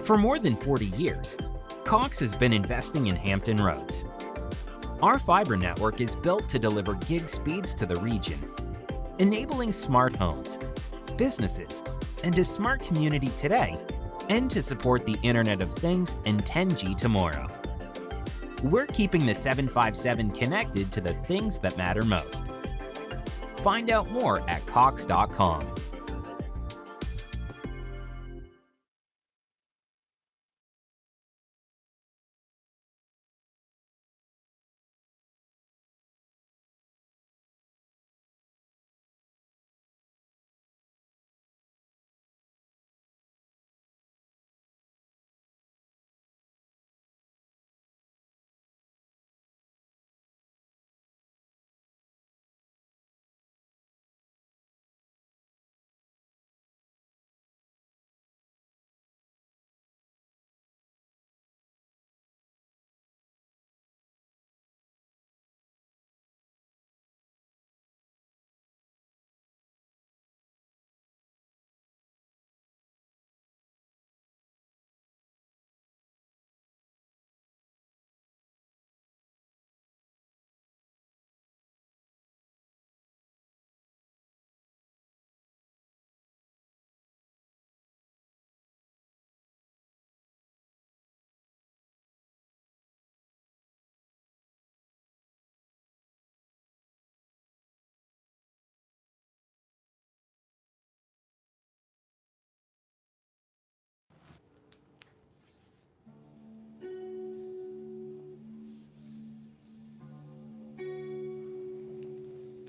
For more than 40 years, Cox has been investing in Hampton Roads. Our fiber network is built to deliver gig speeds to the region, enabling smart homes, businesses, and a smart community today, and to support the Internet of Things and 10G tomorrow. We're keeping the 757 connected to the things that matter most. Find out more at cox.com.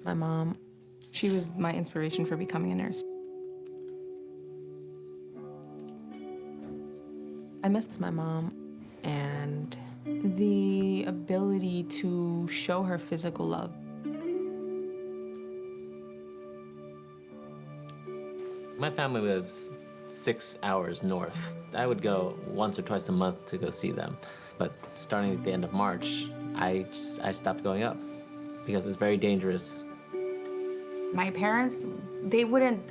My mom, she was my inspiration for becoming a nurse. I missed my mom and the ability to show her physical love. My family lives 6 hours north. I would go once or twice a month to go see them. But starting at the end of March, I stopped going up because it's very dangerous. My parents, they wouldn't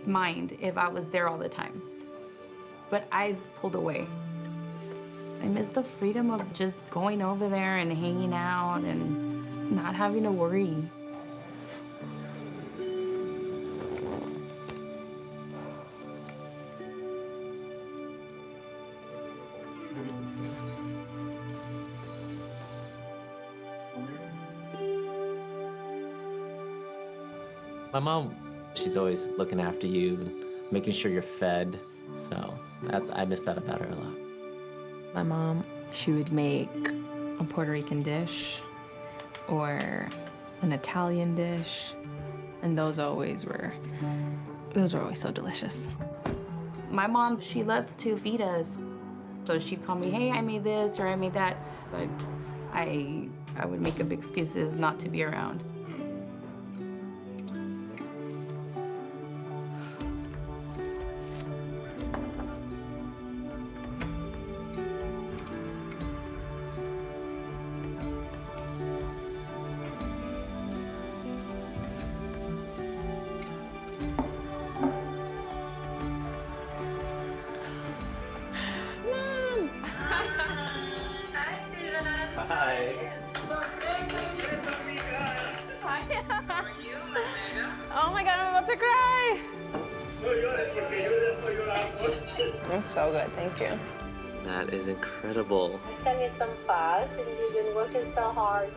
mind if I was there all the time, but I've pulled away. I miss the freedom of just going over there and hanging out and not having to worry. My mom, she's always looking after you and making sure you're fed. So I miss that about her a lot. My mom, she would make a Puerto Rican dish or an Italian dish, and those were always so delicious. My mom, she loves to feed us. So she'd call me, hey, I made this or I made that, but I would make up excuses not to be around. Hi. Oh my God, I'm about to cry. It's so good, thank you. That is incredible. I sent you some files and you've been working so hard.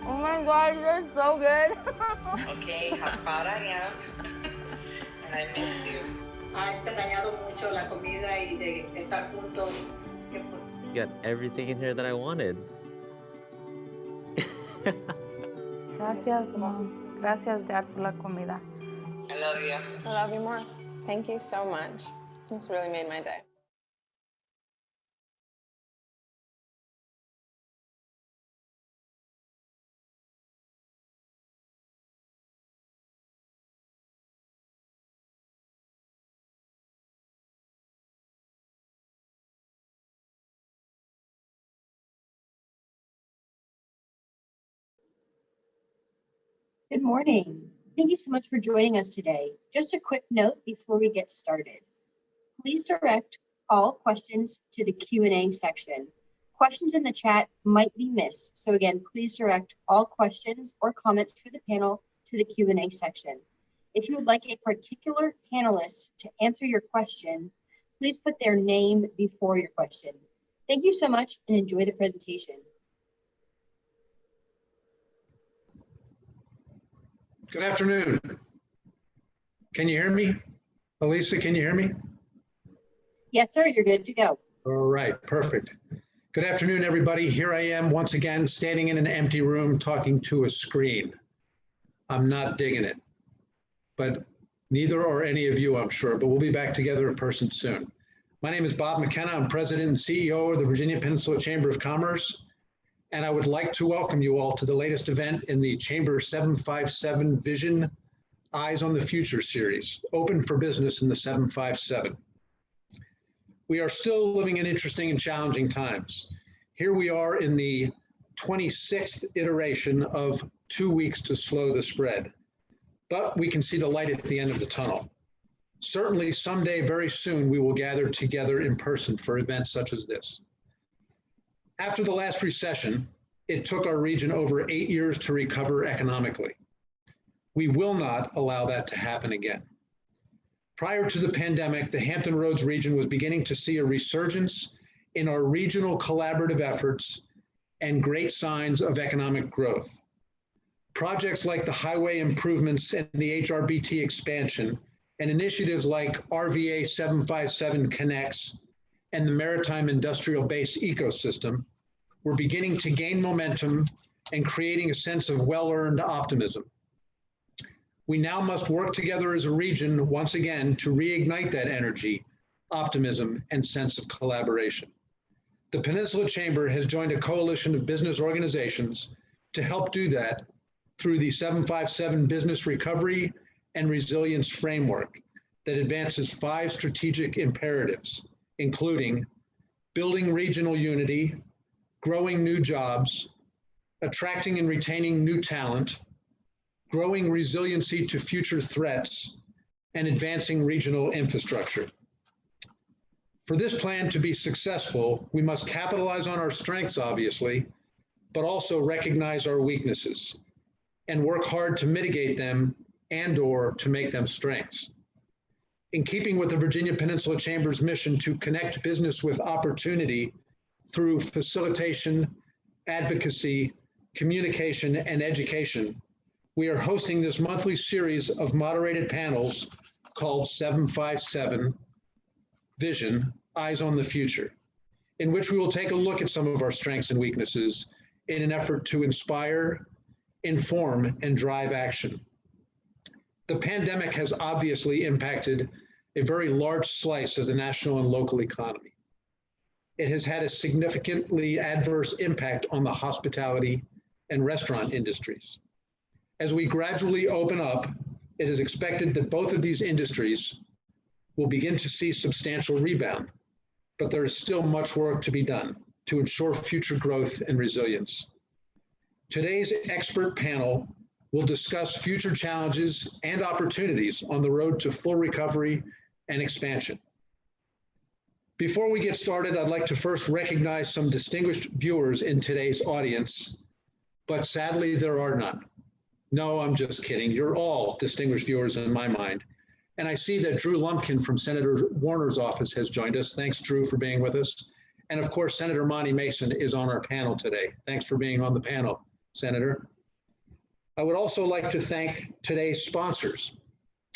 Oh my God, they're so good. Okay, how proud I am. And I miss you. Ha extrañado mucho la comida y de estar juntos. You got everything in here that I wanted. Gracias, Mom. Gracias, Dad, por la comida. I love you. I love you more. Thank you so much. This really made my day. Good morning. Thank you so much for joining us today. Just a quick note before we get started. please direct all questions to the Q&A section. Questions in the chat might be missed. So again, please direct all questions or comments for the panel to the Q&A section. If you would like a particular panelist to answer your question, please put their name before your question. Thank you so much and enjoy the presentation. Good afternoon. Can you hear me? Elisa, can you hear me? Yes, sir, you're good to go. All right, perfect. Good afternoon, everybody. Here I am once again, standing in an empty room, talking to a screen. I'm not digging it, but neither are any of you, I'm sure, but we'll be back together in person soon. My name is Bob McKenna. I'm President and CEO of the Virginia Peninsula Chamber of Commerce, and I would like to welcome you all to the latest event in the Chamber 757 Vision Eyes on the Future series, open for business in the 757. We are still living in interesting and challenging times. Here we are in the 26th iteration of 2 weeks to slow the spread, but we can see the light at the end of the tunnel. Certainly someday, very soon, we will gather together in person for events such as this. After the last recession, it took our region over 8 years to recover economically. We will not allow that to happen again. Prior to the pandemic, the Hampton Roads region was beginning to see a resurgence in our regional collaborative efforts and great signs of economic growth. Projects like the highway improvements and the HRBT expansion and initiatives like RVA 757 Connects and the Maritime Industrial Base ecosystem were beginning to gain momentum and creating a sense of well-earned optimism. We now must work together as a region once again to reignite that energy, optimism, and sense of collaboration. The Peninsula Chamber has joined a coalition of business organizations to help do that through the 757 Business Recovery and Resilience Framework that advances 5 strategic imperatives, including building regional unity, growing new jobs, attracting and retaining new talent, growing resiliency to future threats, and advancing regional infrastructure. For this plan to be successful, we must capitalize on our strengths, obviously, but also recognize our weaknesses and work hard to mitigate them and/or to make them strengths. In keeping with the Virginia Peninsula Chamber's mission to connect business with opportunity through facilitation, advocacy, communication, and education, we are hosting this monthly series of moderated panels called 757 Vision, Eyes on the Future, in which we will take a look at some of our strengths and weaknesses in an effort to inspire, inform, and drive action. The pandemic has obviously impacted a very large slice of the national and local economy. It has had a significantly adverse impact on the hospitality and restaurant industries. As we gradually open up, it is expected that both of these industries will begin to see substantial rebound, but there is still much work to be done to ensure future growth and resilience. Today's expert panel will discuss future challenges and opportunities on the road to full recovery and expansion. Before we get started, I'd like to first recognize some distinguished viewers in today's audience, but sadly there are none. No, I'm just kidding. You're all distinguished viewers in my mind. And I see that Drew Lumpkin from Senator Warner's office has joined us. Thanks, Drew, for being with us. And of course, Senator Monty Mason is on our panel today. Thanks for being on the panel, Senator. I would also like to thank today's sponsors.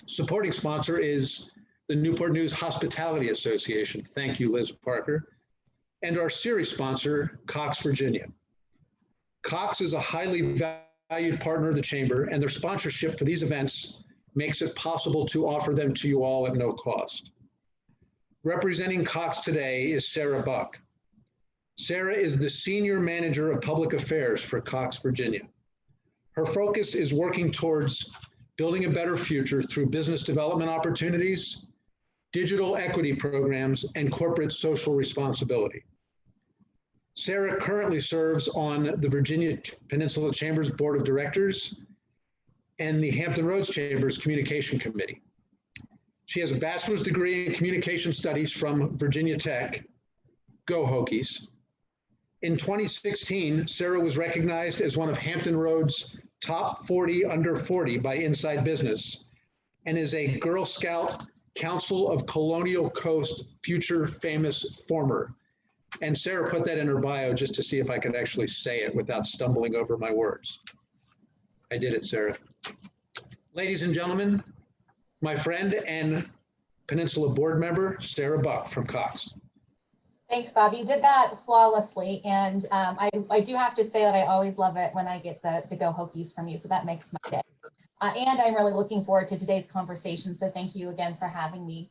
Supporting sponsor is the Newport News Hospitality Association. Thank you, Liz Parker. And our series sponsor, Cox Virginia. Cox is a highly valued partner of the Chamber, and their sponsorship for these events makes it possible to offer them to you all at no cost. Representing Cox today is Sarah Buck. Sarah is the Senior Manager of Public Affairs for Cox Virginia. Her focus is working towards building a better future through business development opportunities, digital equity programs, and corporate social responsibility. Sarah currently serves on the Virginia Peninsula Chamber's Board of Directors and the Hampton Roads Chamber's Communication Committee. She has a bachelor's degree in communication studies from Virginia Tech. Go Hokies. In 2016, Sarah was recognized as one of Hampton Roads' top 40 under 40 by Inside Business and is a Girl Scout Council of Colonial Coast future famous former. And Sarah put that in her bio just to see if I could actually say it without stumbling over my words. I did it, Sarah. Ladies and gentlemen, my friend and Peninsula board member, Sarah Buck from Cox. Thanks, Bob. You did that flawlessly. And I do have to say that I always love it when I get the Go Hokies from you. So that makes my day. And I'm really looking forward to today's conversation. So thank you again for having me.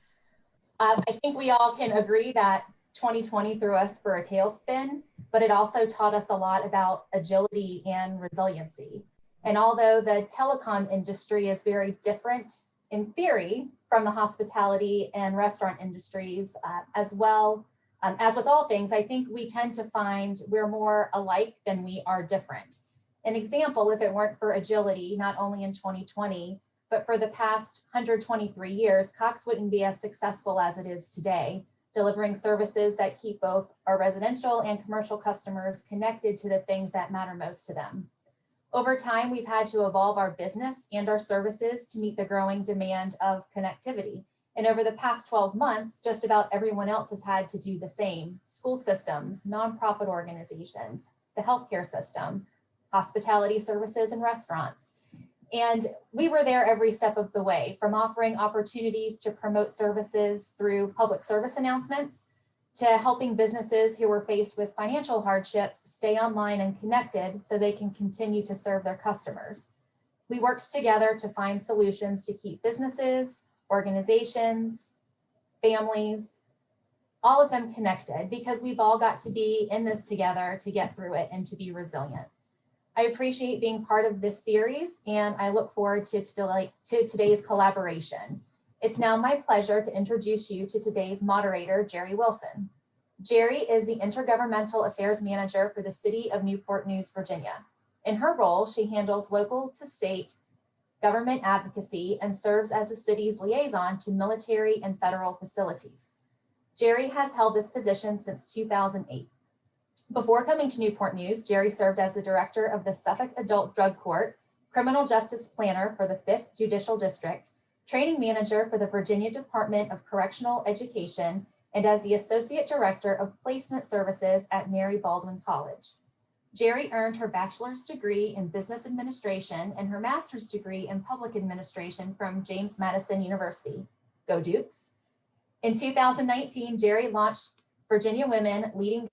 I think we all can agree that 2020 threw us for a tailspin, but it also taught us a lot about agility and resiliency. And although the telecom industry is very different in theory from the hospitality and restaurant industries, as well as with all things, I think we tend to find we're more alike than we are different. An example, if it weren't for agility, not only in 2020, but for the past 123 years, Cox wouldn't be as successful as it is today, delivering services that keep both our residential and commercial customers connected to the things that matter most to them. Over time, we've had to evolve our business and our services to meet the growing demand of connectivity. And over the past 12 months, just about everyone else has had to do the same. School systems, nonprofit organizations, the healthcare system, hospitality services and restaurants. And we were there every step of the way, from offering opportunities to promote services through public service announcements, to helping businesses who were faced with financial hardships stay online and connected so they can continue to serve their customers. We worked together to find solutions to keep businesses, organizations, families, all of them connected, because we've all got to be in this together to get through it and to be resilient. I appreciate being part of this series, and I look forward to today's collaboration. It's now my pleasure to introduce you to today's moderator, Jerry Wilson. Jerry is the Intergovernmental Affairs Manager for the City of Newport News, Virginia. In her role, she handles local to state government advocacy and serves as the city's liaison to military and federal facilities. Jerry has held this position since 2008. Before coming to Newport News, Jerry served as the director of the Suffolk Adult Drug Court, criminal justice planner for the 5th Judicial District, training manager for the Virginia Department of Correctional Education, and as the associate director of placement services at Mary Baldwin College. Jerry earned her bachelor's degree in business administration and her master's degree in public administration from James Madison University. Go Dukes. In 2019, Jerry launched Virginia Women Leading the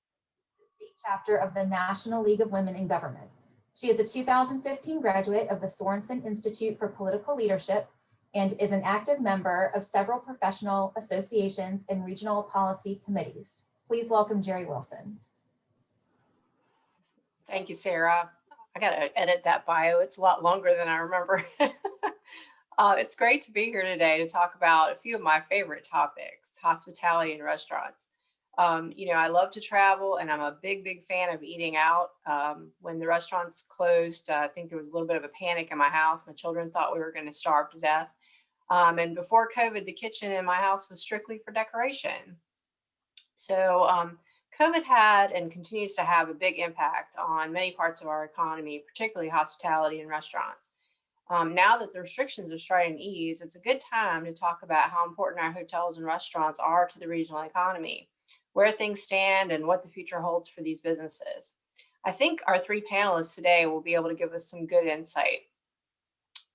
State Chapter of the National League of Women in Government. She is a 2015 graduate of the Sorensen Institute for Political Leadership and is an active member of several professional associations and regional policy committees. Please welcome Jerry Wilson. Thank you, Sarah. I got to edit that bio. It's a lot longer than I remember. It's great to be here today to talk about a few of my favorite topics, hospitality and restaurants. I love to travel, and I'm a big fan of eating out. When the restaurants closed, I think there was a little bit of a panic in my house. My children thought we were going to starve to death. And before COVID, the kitchen in my house was strictly for decoration. So COVID had and continues to have a big impact on many parts of our economy, particularly hospitality and restaurants. Now that the restrictions are starting to ease, it's a good time to talk about how important our hotels and restaurants are to the regional economy, where things stand, and what the future holds for these businesses. I think our three panelists today will be able to give us some good insight.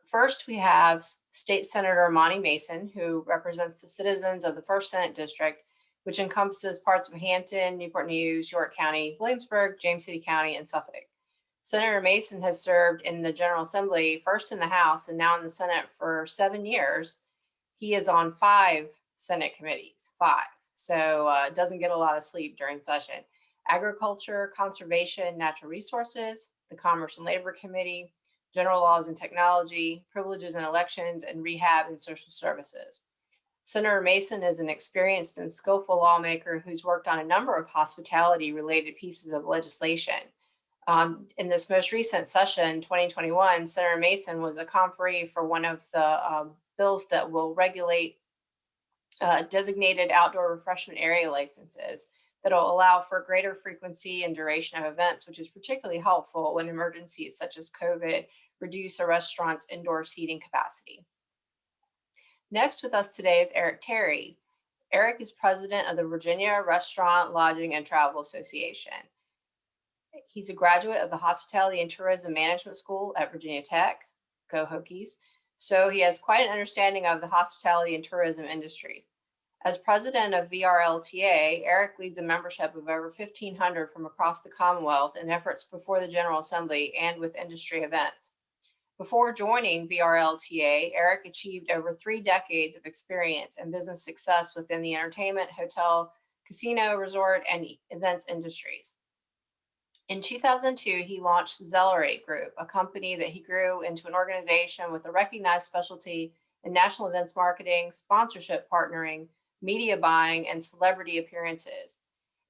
First, we have State Senator Monty Mason, who represents the citizens of the 1st Senate District, which encompasses parts of Hampton, Newport News, York County, Williamsburg, James City County, and Suffolk. Senator Mason has served in the General Assembly, first in the House and now in the Senate for 7 years. He is on 5 Senate committees, 5. So doesn't get a lot of sleep during session. Agriculture, Conservation, Natural Resources, the Commerce and Labor Committee, General Laws and Technology, Privileges and Elections, and Rehab and Social Services. Senator Mason is an experienced and skillful lawmaker who's worked on a number of hospitality-related pieces of legislation. In this most recent session, 2021, Senator Mason was a conferee for one of the bills that will regulate designated outdoor refreshment area licenses that'll allow for greater frequency and duration of events, which is particularly helpful when emergencies such as COVID reduce a restaurant's indoor seating capacity. Next with us today is Eric Terry. Eric is president of the Virginia Restaurant, Lodging, and Travel Association. He's a graduate of the Hospitality and Tourism Management School at Virginia Tech, go Hokies. So he has quite an understanding of the hospitality and tourism industries. As president of VRLTA, Eric leads a membership of over 1,500 from across the Commonwealth in efforts before the General Assembly and with industry events. Before joining VRLTA, Eric achieved over 3 decades of experience and business success within the entertainment, hotel, casino, resort, and events industries. In 2002, he launched Zellerate Group, a company that he grew into an organization with a recognized specialty in national events marketing, sponsorship partnering, media buying, and celebrity appearances.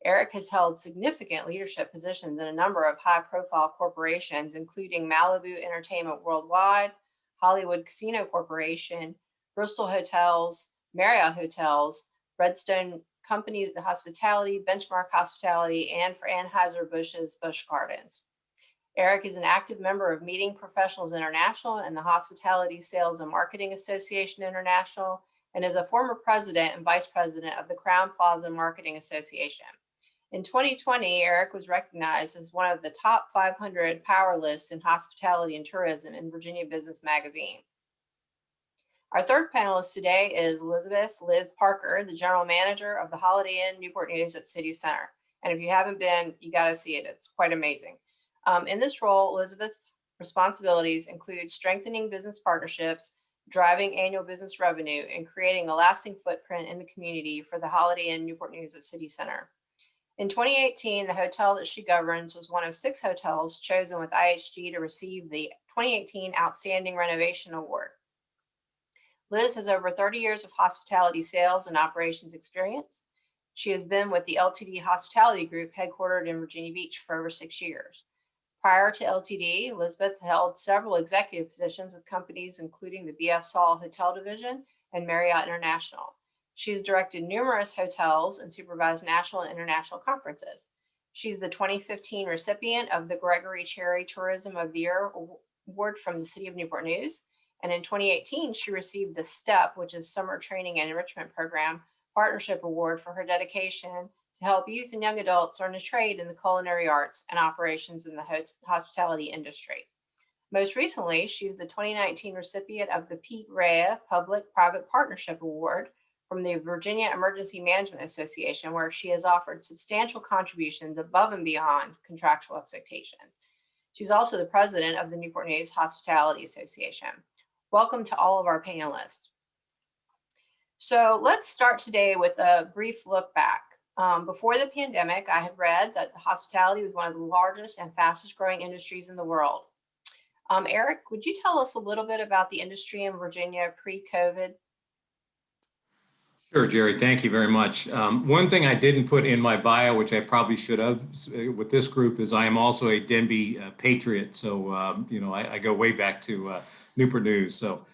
Eric has held significant leadership positions in a number of high-profile corporations, including Malibu Entertainment Worldwide, Hollywood Casino Corporation, Bristol Hotels, Marriott Hotels, Redstone Companies of Hospitality, Benchmark Hospitality, and for Anheuser-Busch's Busch Gardens. Eric is an active member of Meeting Professionals International and the Hospitality Sales and Marketing Association International, and is a former president and vice president of the Crown Plaza Marketing Association. In 2020, Eric was recognized as one of the top 500 power lists in hospitality and tourism in Virginia Business Magazine. Our third panelist today is Liz Parker, the general manager of the Holiday Inn Newport News at City Center. And if you haven't been, you got to see it. It's quite amazing. In this role, Elizabeth's responsibilities include strengthening business partnerships, driving annual business revenue, and creating a lasting footprint in the community for the Holiday Inn Newport News at City Center. In 2018, the hotel that she governs was one of 6 hotels chosen with IHG to receive the 2018 Outstanding Renovation Award. Liz has over 30 years of hospitality sales and operations experience. She has been with the LTD Hospitality Group headquartered in Virginia Beach for over 6 years. Prior to LTD, Elizabeth held several executive positions with companies including the BF Saul Hotel Division and Marriott International. She has directed numerous hotels and supervised national and international conferences. She's the 2015 recipient of the Gregory Cherry Tourism of the Year Award from the City of Newport News. And in 2018, she received the STEP, which is Summer Training and Enrichment Program, Partnership Award for her dedication to help youth and young adults learn a trade in the culinary arts and operations in the hospitality industry. Most recently, she's the 2019 recipient of the Pete Rea Public-Private Partnership Award from the Virginia Emergency Management Association, where she has offered substantial contributions above and beyond contractual expectations. She's also the president of the Newport News Hospitality Association. Welcome to all of our panelists. So let's start today with a brief look back. Before the pandemic, I had read that the hospitality was one of the largest and fastest growing industries in the world. Eric, would you tell us a little bit about the industry in Virginia pre-COVID? Sure, Jerry, thank you very much. One thing I didn't put in my bio, which I probably should have with this group, is I am also a Denby patriot. So, I go way back to Newport News. So,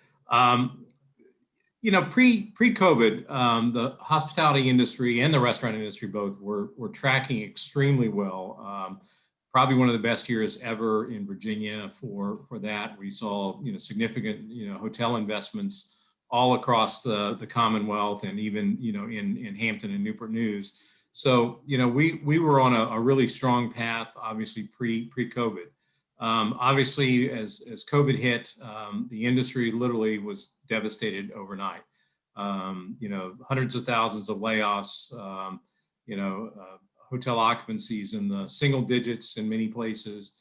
pre-COVID, the hospitality industry and the restaurant industry both were tracking extremely well. Probably one of the best years ever in Virginia for that. We saw significant hotel investments all across the Commonwealth and even in Hampton and Newport News. So we were on a really strong path, obviously pre-COVID. Obviously, as COVID hit, the industry literally was devastated overnight. Hundreds of thousands of layoffs, hotel occupancies in the single digits in many places,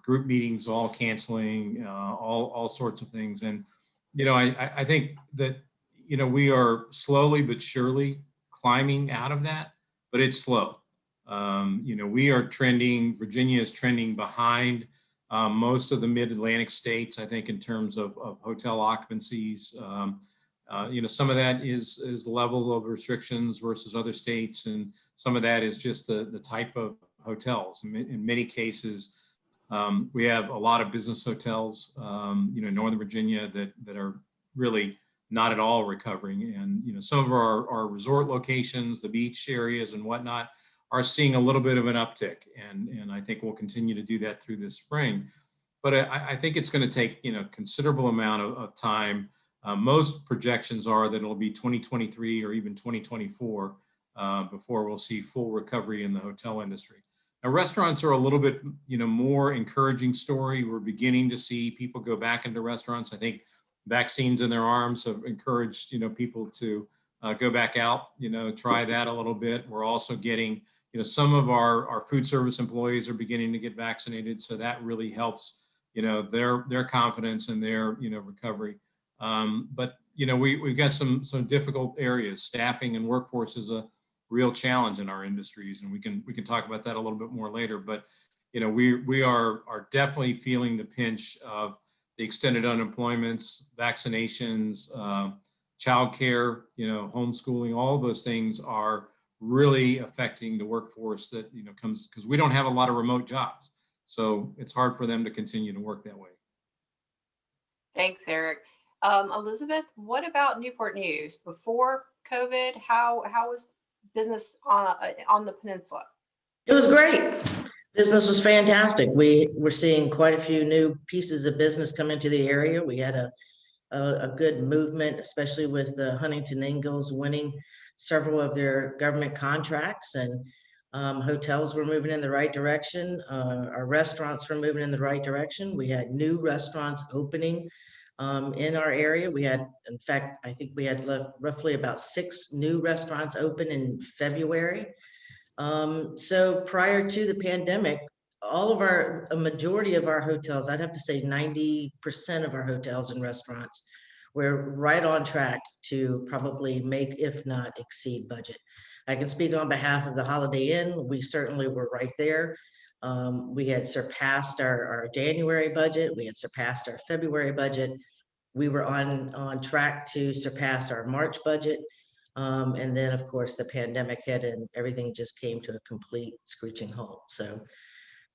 group meetings all canceling, all sorts of things. And, I think that, we are slowly but surely climbing out of that, but it's slow. We are trending, Virginia is trending behind most of the mid-Atlantic states, I think, in terms of hotel occupancies. Some of that is the level of restrictions versus other states, and some of that is just the type of hotels. In many cases, we have a lot of business hotels, Northern Virginia that are really not at all recovering. And, some of our resort locations, the beach areas and whatnot, are seeing a little bit of an uptick. And I think we'll continue to do that through this spring. But I think it's going to take, considerable amount of time. Most projections are that it'll be 2023 or even 2024 before we'll see full recovery in the hotel industry. Now, restaurants are a little bit, more encouraging story. We're beginning to see people go back into restaurants. I think vaccines in their arms have encouraged, people to go back out, try that a little bit. We're also getting, some of our food service employees are beginning to get vaccinated. So that really helps, their confidence and their, recovery. But, we've got some difficult areas. Staffing and workforce is a real challenge in our industries. And we can talk about that a little bit more later. But, we are definitely feeling the pinch of the extended unemployments, vaccinations, childcare, homeschooling. All of those things are really affecting the workforce that, comes, because we don't have a lot of remote jobs. So it's hard for them to continue to work that way. Thanks, Eric. Elizabeth, what about Newport News? Before COVID, how was business on the peninsula? It was great. Business was fantastic. We were seeing quite a few new pieces of business come into the area. We had a good movement, especially with the Huntington Ingalls winning several of their government contracts, and hotels were moving in the right direction. Our restaurants were moving in the right direction. We had new restaurants opening in our area. We had, in fact, I think we had roughly about 6 new restaurants open in February. So prior to the pandemic, a majority of our hotels, I'd have to say 90% of our hotels and restaurants were right on track to probably make, if not exceed, budget. I can speak on behalf of the Holiday Inn. We certainly were right there. We had surpassed our January budget. We had surpassed our February budget. We were on track to surpass our March budget. And then, of course, the pandemic hit and everything just came to a complete screeching halt. So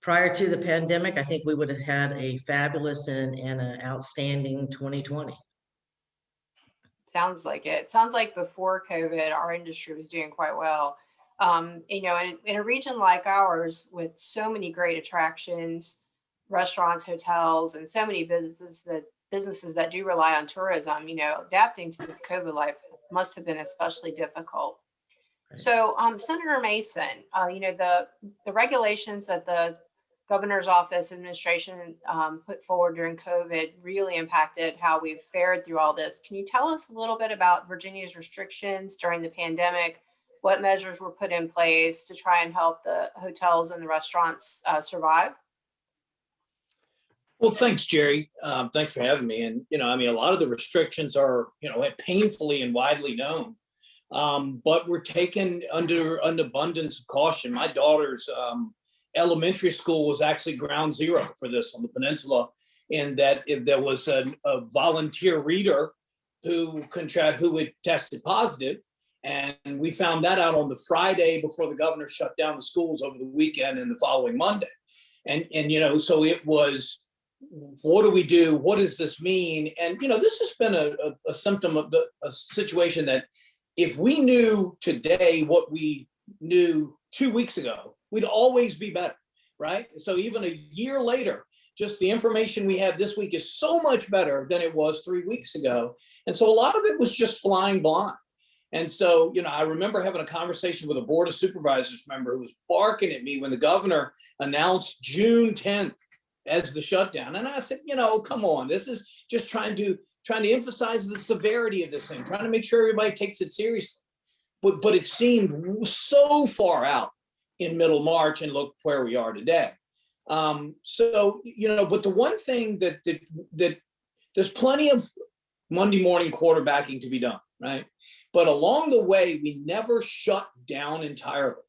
prior to the pandemic, I think we would have had a fabulous and an outstanding 2020. Sounds like it. Sounds like before COVID, our industry was doing quite well. In a region like ours with so many great attractions, restaurants, hotels, and so many businesses that do rely on tourism, adapting to this COVID life must have been especially difficult. Right. So, Senator Mason, the regulations that the governor's office administration put forward during COVID really impacted how we've fared through all this. Can you tell us a little bit about Virginia's restrictions during the pandemic? What measures were put in place to try and help the hotels and the restaurants survive? Well, thanks, Jerry. Thanks for having me. And, a lot of the restrictions are, painfully and widely known, but we're taken under an abundance of caution. My daughter's elementary school was actually ground zero for this on the peninsula, in that if there was a volunteer reader who had tested positive, and we found that out on the Friday before the governor shut down the schools over the weekend and the following Monday. And so it was, what do we do? What does this mean? And, this has been a symptom of a situation that if we knew today what we knew 2 weeks ago, we'd always be better, right? So even a year later, just the information we have this week is so much better than it was 3 weeks ago. And so a lot of it was just flying blind. And so, I remember having a conversation with a Board of Supervisors member who was barking at me when the governor announced June 10th as the shutdown. And I said, come on, this is just trying to emphasize the severity of this thing, trying to make sure everybody takes it seriously. But it seemed so far out in middle March, and look where we are today. But the one thing that there's plenty of Monday morning quarterbacking to be done, right? But along the way, we never shut down entirely.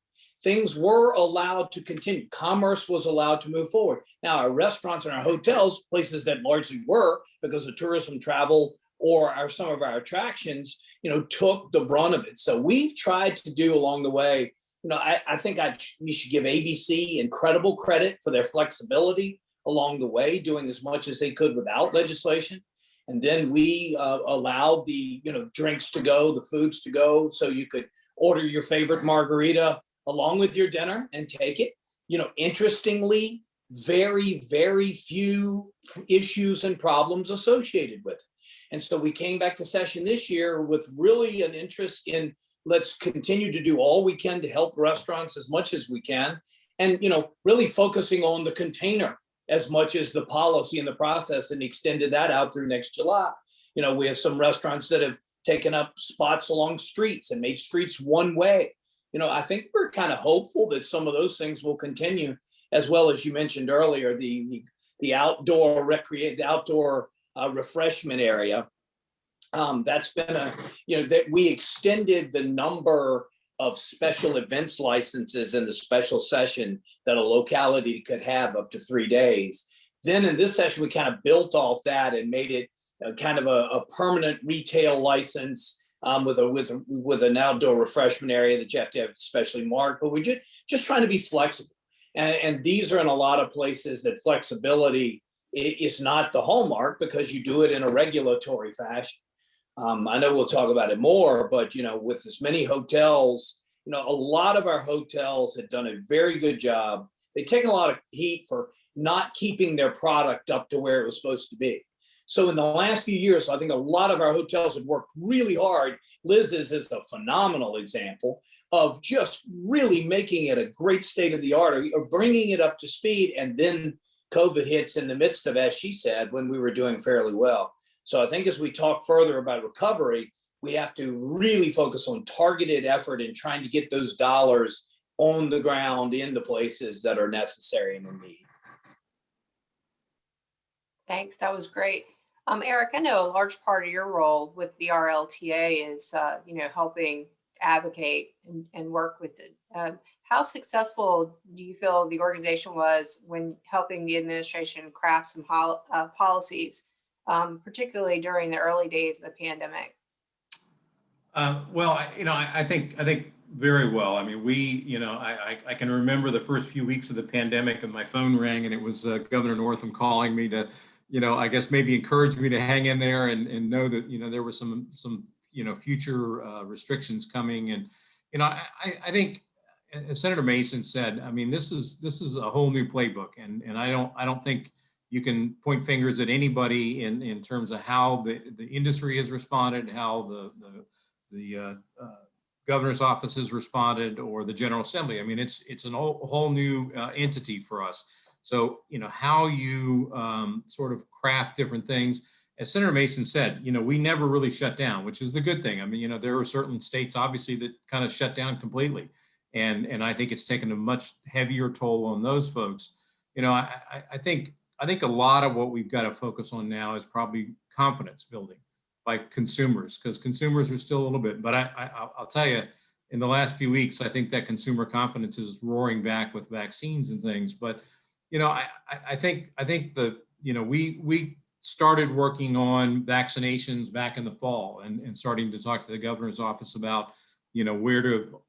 Things were allowed to continue. Commerce was allowed to move forward. Now, our restaurants and our hotels, places that largely were because of tourism travel or some of our attractions, took the brunt of it. So we've tried to do along the way. I think we should give ABC incredible credit for their flexibility along the way, doing as much as they could without legislation. And then we allowed the, drinks to go, the foods to go, so you could order your favorite margarita along with your dinner and take it. Interestingly, very, very few issues and problems associated with it. And so we came back to session this year with really an interest in, let's continue to do all we can to help restaurants as much as we can. And, really focusing on the container as much as the policy and the process, and extended that out through next July. We have some restaurants that have taken up spots along streets and made streets one way. I think we're kind of hopeful that some of those things will continue, as well as you mentioned earlier, the outdoor refreshment area. That's been that we extended the number of special events licenses in the special session that a locality could have up to 3 days. Then in this session, we kind of built off that and made it kind of a permanent retail license with an outdoor refreshment area that you have to have specially marked. But we're just trying to be flexible. And these are in a lot of places that flexibility is not the hallmark, because you do it in a regulatory fashion. I know we'll talk about it more, but with as many hotels, a lot of our hotels had done a very good job. They've taken a lot of heat for not keeping their product up to where it was supposed to be. So in the last few years, I think a lot of our hotels have worked really hard. Liz's is a phenomenal example of just really making it a great state of the art, or bringing it up to speed. And then COVID hits in the midst of, as she said, when we were doing fairly well. So I think as we talk further about recovery, we have to really focus on targeted effort in trying to get those dollars on the ground in the places that are necessary and in need. Thanks, that was great. Eric, I know a large part of your role with the RLTA is, helping advocate and work with it. How successful do you feel the organization was when helping the administration craft some policies, particularly during the early days of the pandemic? I think very well. I mean, I can remember the first few weeks of the pandemic, and my phone rang, and it was Governor Northam calling me to, I guess maybe encourage me to hang in there and know that, there was some future restrictions coming. And, I think, as Senator Mason said, I mean, this is a whole new playbook, and I don't think you can point fingers at anybody in terms of how the industry has responded, how the governor's office has responded, or the General Assembly. I mean, it's a whole new entity for us. So, how you sort of craft different things. As Senator Mason said, we never really shut down, which is the good thing. I mean, there are certain states, obviously, that kind of shut down completely. And I think it's taken a much heavier toll on those folks. I think a lot of what we've got to focus on now is probably confidence building by consumers, because consumers are still a little bit, but I'll tell you, in the last few weeks, I think that consumer confidence is roaring back with vaccines and things. But, I think we started working on vaccinations back in the fall, and starting to talk to the governor's office about, where do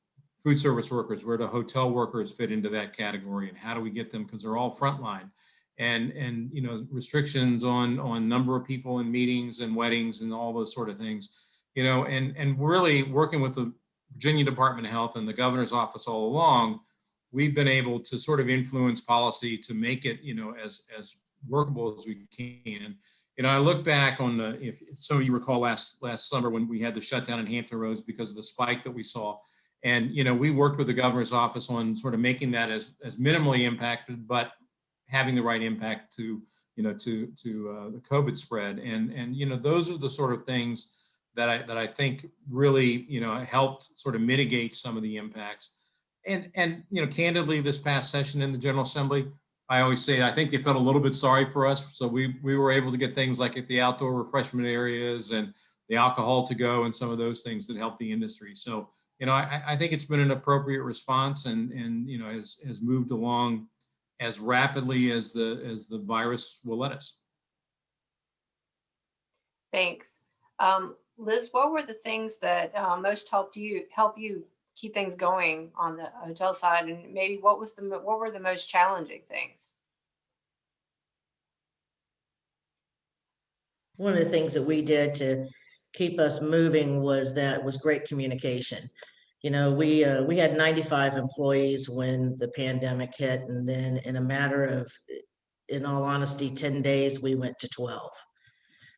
food service workers, where do hotel workers fit into that category, and how do we get them, because they're all frontline. And restrictions on number of people in meetings and weddings and all those sort of things, and really working with the Virginia Department of Health and the governor's office all along, we've been able to sort of influence policy to make it, as workable as we can. I look back on if some of you recall last summer when we had the shutdown in Hampton Roads because of the spike that we saw. And, we worked with the governor's office on sort of making that as minimally impacted, but having the right impact to the COVID spread. And those are the sort of things that I think really, helped sort of mitigate some of the impacts. And candidly, this past session in the General Assembly, I always say, I think they felt a little bit sorry for us. So we were able to get things like at the outdoor refreshment areas and the alcohol to go and some of those things that help the industry. So, I think it's been an appropriate response and has moved along as rapidly as the virus will let us. Thanks. Liz, what were the things that most help you keep things going on the hotel side, and maybe what were the most challenging things? One of the things that we did to keep us moving was great communication. You know, we had 95 employees when the pandemic hit, and then in a matter of, in all honesty, 10 days, we went to 12.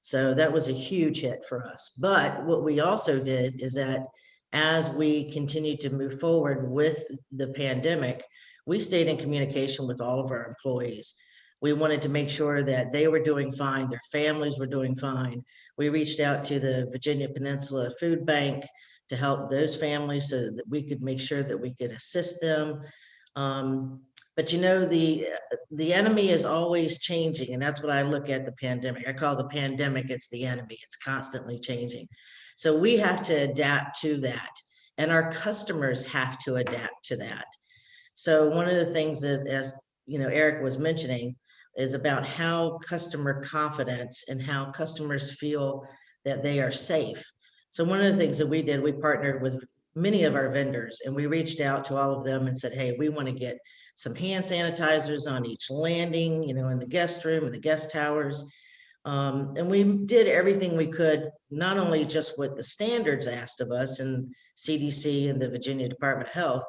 So that was a huge hit for us. But what we also did is that as we continued to move forward with the pandemic, we stayed in communication with all of our employees. We wanted to make sure that they were doing fine, their families were doing fine. We reached out to the Virginia Peninsula Food Bank to help those families so that we could make sure that we could assist them. But you know, the enemy is always changing, and that's what I look at the pandemic. I call the pandemic, it's the enemy. It's constantly changing. So we have to adapt to that, and our customers have to adapt to that. So one of the things that, as you know, Eric was mentioning, is about how customer confidence and how customers feel that they are safe. So one of the things that we did, we partnered with many of our vendors, and we reached out to all of them and said, hey, we want to get some hand sanitizers on each landing, you know, in the guest room and the guest towers. And we did everything we could, not only just what the standards asked of us and CDC and the Virginia Department of Health,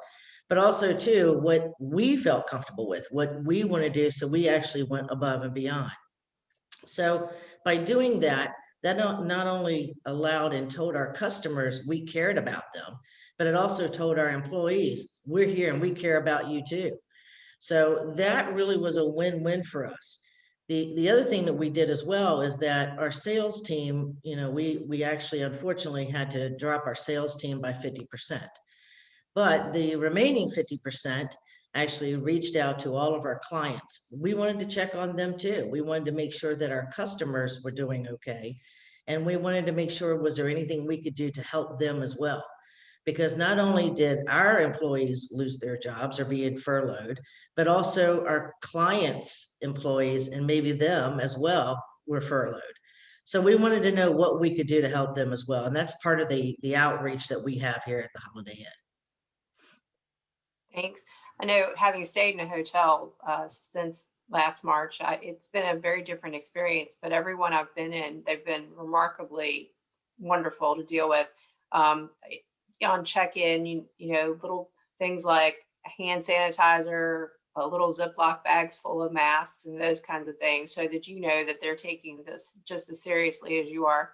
but also too, what we felt comfortable with, what we want to do. So we actually went above and beyond. So by doing that, that not only allowed and told our customers we cared about them, but it also told our employees, we're here and we care about you too. So that really was a win-win for us. The other thing that we did as well is that our sales team, you know, we actually unfortunately had to drop our sales team by 50%. But the remaining 50% actually reached out to all of our clients. We wanted to check on them too. We wanted to make sure that our customers were doing okay. And we wanted to make sure, was there anything we could do to help them as well? Because not only did our employees lose their jobs or be furloughed, but also our clients' employees and maybe them as well were furloughed. So we wanted to know what we could do to help them as well. And that's part of the outreach that we have here at the Holiday Inn. Thanks. I know, having stayed in a hotel since last March, it's been a very different experience, but everyone I've been in, they've been remarkably wonderful to deal with. On check-in, you know, little things like hand sanitizer, little Ziploc bags full of masks and those kinds of things, so that you know that they're taking this just as seriously as you are.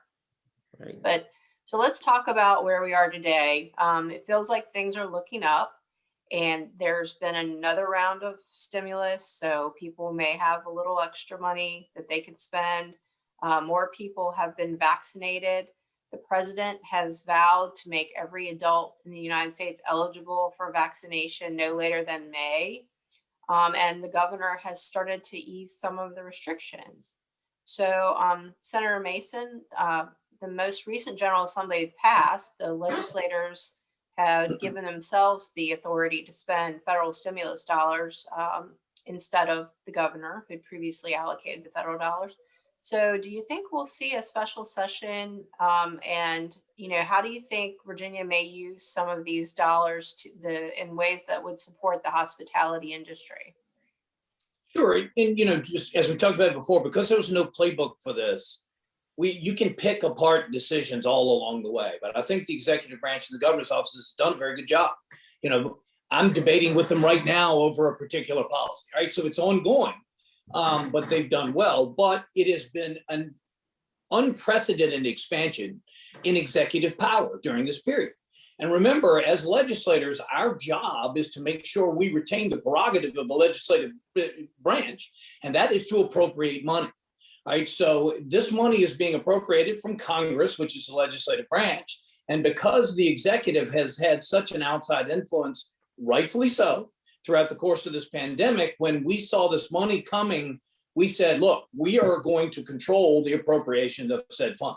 Right. But so let's talk about where we are today. It feels like things are looking up, and there's been another round of stimulus, so people may have a little extra money that they can spend. More people have been vaccinated. The president has vowed to make every adult in the United States eligible for vaccination no later than May. And the governor has started to ease some of the restrictions. So Senator Mason, the most recent General Assembly passed, the legislators had given themselves the authority to spend federal stimulus dollars instead of the governor who'd previously allocated the federal dollars. So do you think we'll see a special session? And, you know, how do you think Virginia may use some of these dollars in ways that would support the hospitality industry? Sure. And, you know, just as we talked about before, because there was no playbook for this, you can pick apart decisions all along the way. But I think the executive branch and the governor's office has done a very good job. You know, I'm debating with them right now over a particular policy, right? So it's ongoing. But they've done well. But it has been an unprecedented expansion in executive power during this period. And remember, as legislators, our job is to make sure we retain the prerogative of the legislative branch, and that is to appropriate money. Right? So this money is being appropriated from Congress, which is the legislative branch. And because the executive has had such an outside influence, rightfully so, throughout the course of this pandemic, when we saw this money coming, we said, look, we are going to control the appropriation of said fund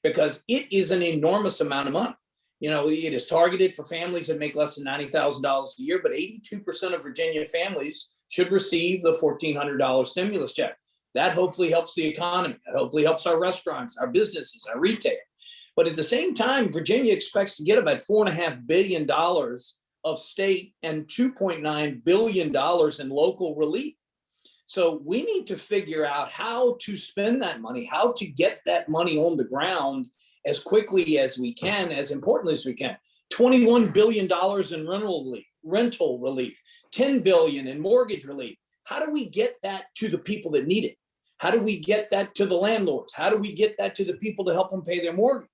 because it is an enormous amount of money. You know, it is targeted for families that make less than $90,000 a year, but 82% of Virginia families should receive the $1,400 stimulus check. That hopefully helps the economy. That hopefully helps our restaurants, our businesses, our retail. But at the same time, Virginia expects to get about $4.5 billion of state and $2.9 billion in local relief. So we need to figure out how to spend that money, how to get that money on the ground as quickly as we can, as importantly as we can. $21 billion in rental relief, 10 billion in mortgage relief. How do we get that to the people that need it? How do we get that to the landlords? How do we get that to the people to help them pay their mortgage?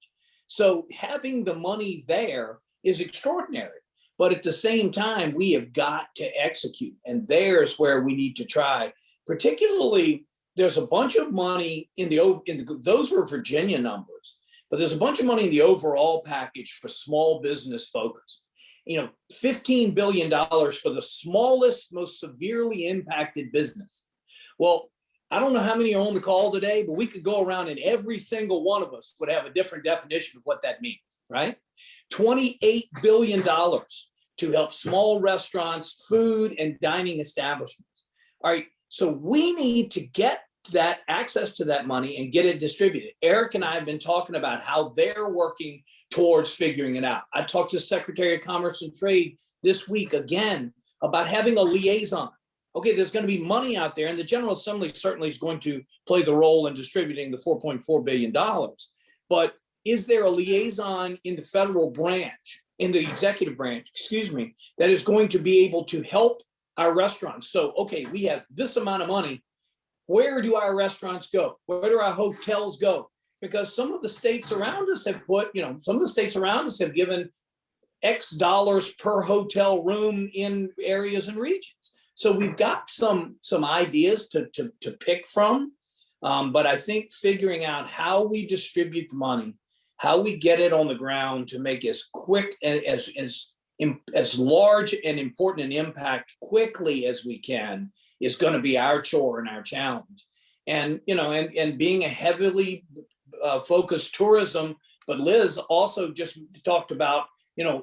So having the money there is extraordinary. But at the same time, we have got to execute. And there's where we need to try. Particularly, there's a bunch of money those were Virginia numbers, but there's a bunch of money in the overall package for small business focus. $15 billion for the smallest, most severely impacted business. Well, I don't know how many are on the call today, but we could go around and every single one of us would have a different definition of what that means, right? $28 billion to help small restaurants, food, and dining establishments. All right, so we need to get that access to that money and get it distributed. Eric and I have been talking about how they're working towards figuring it out. I talked to Secretary of Commerce and Trade this week again about having a liaison. Okay, there's going to be money out there, and the General Assembly certainly is going to play the role in distributing the $4.4 billion. But is there a liaison in the federal branch, in the executive branch, that is going to be able to help our restaurants? So, okay, we have this amount of money. Where do our restaurants go? Where do our hotels go? Because some of the states around us have given X dollars per hotel room in areas and regions. So we've got some ideas to pick from, but I think figuring out how we distribute the money, how we get it on the ground to make as quick, as large and important an impact quickly as we can is going to be our chore and our challenge. And being a heavily focused tourism, but Liz also just talked about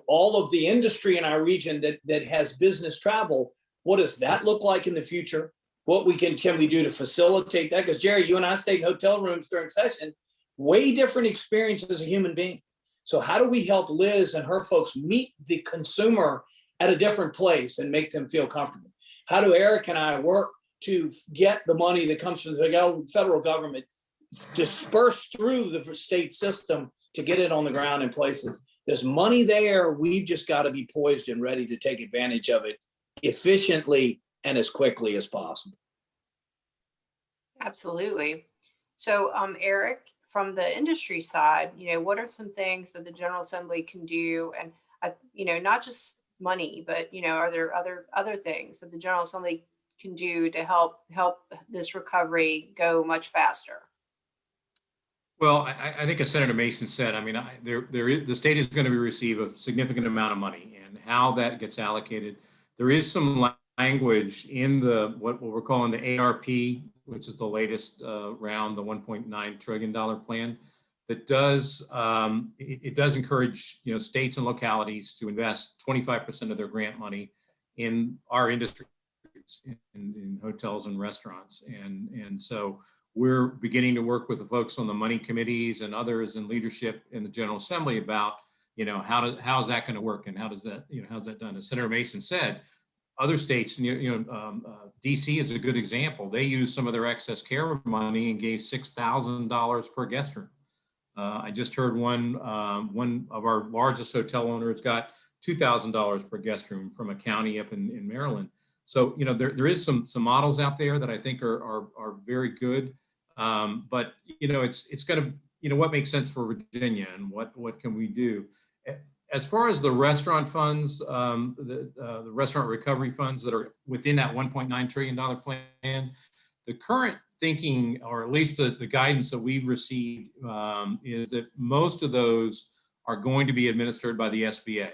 all of the industry in our region that has business travel. What does that look like in the future? What can we do to facilitate that? Because Jerry, you and I stayed in hotel rooms during session, way different experience as a human being. So how do we help Liz and her folks meet the consumer at a different place and make them feel comfortable? How do Eric and I work to get the money that comes from the federal government dispersed through the state system to get it on the ground in places? There's money there. We've just got to be poised and ready to take advantage of it efficiently and as quickly as possible. Absolutely. So, Eric, from the industry side, what are some things that the General Assembly can do? And, not just money, but, are there other things that the General Assembly can do to help this recovery go much faster? Well, I think as Senator Mason said, the state is going to receive a significant amount of money, and how that gets allocated. There is some language in what we're calling the ARP, which is the latest round, the $1.9 trillion plan, that does encourage states and localities to invest 25% of their grant money in our industries, in hotels and restaurants, and so we're beginning to work with the folks on the money committees and others in leadership in the General Assembly about how's that going to work, and how's that done? As Senator Mason said, other states, DC is a good example. They used some of their excess care money and gave $6,000 per guest room. I just heard one of our largest hotel owners got $2,000 per guest room from a county up in Maryland. So there is some models out there that I think are very good, but it's going to what makes sense for Virginia, and what can we do? As far as the restaurant funds, the restaurant recovery funds that are within that $1.9 trillion plan, the current thinking, or at least the guidance that we've received, is that most of those are going to be administered by the SBA.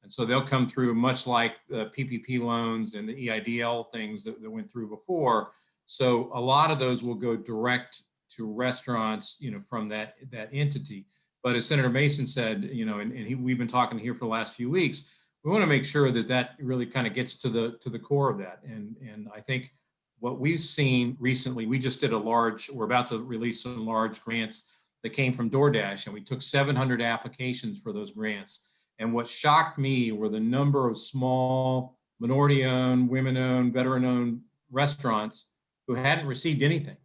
And so they'll come through much like the PPP loans and the EIDL things that went through before. So a lot of those will go direct to restaurants, from that entity. But as Senator Mason said, we've been talking here for the last few weeks, we want to make sure that really kind of gets to the core of that. And I think what we've seen recently, we're about to release some large grants that came from DoorDash, and we took 700 applications for those grants. And what shocked me were the number of small, minority-owned, women-owned, veteran-owned restaurants who hadn't received anything,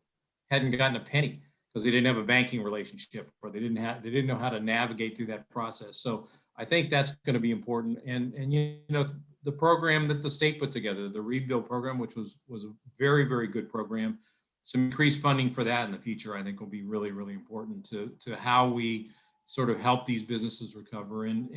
hadn't gotten a penny because they didn't have a banking relationship or they didn't know how to navigate through that process. So I think that's going to be important. And you know, the program that the state put together, the rebuild program, which was a very, very good program, some increased funding for that in the future, I think will be really, really important to how we sort of help these businesses recover. And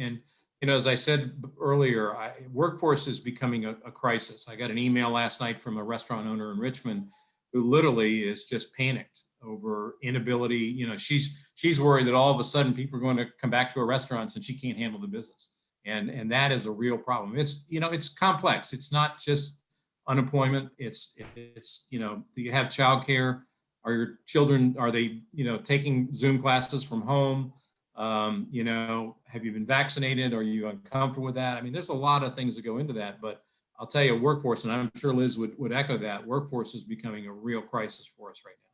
you know, as I said earlier, workforce is becoming a crisis. I got an email last night from a restaurant owner in Richmond who literally is just panicked over inability. You know, she's worried that all of a sudden people are going to come back to her restaurants and she can't handle the business. And that is a real problem. It's, you know, it's complex. It's not just unemployment. It's, you know, do you have childcare? Are your children, are they, you know, taking Zoom classes from home? You know, have you been vaccinated? Are you uncomfortable with that? I mean, there's a lot of things that go into that, but I'll tell you, workforce, and I'm sure Liz would echo that, workforce is becoming a real crisis for us right now.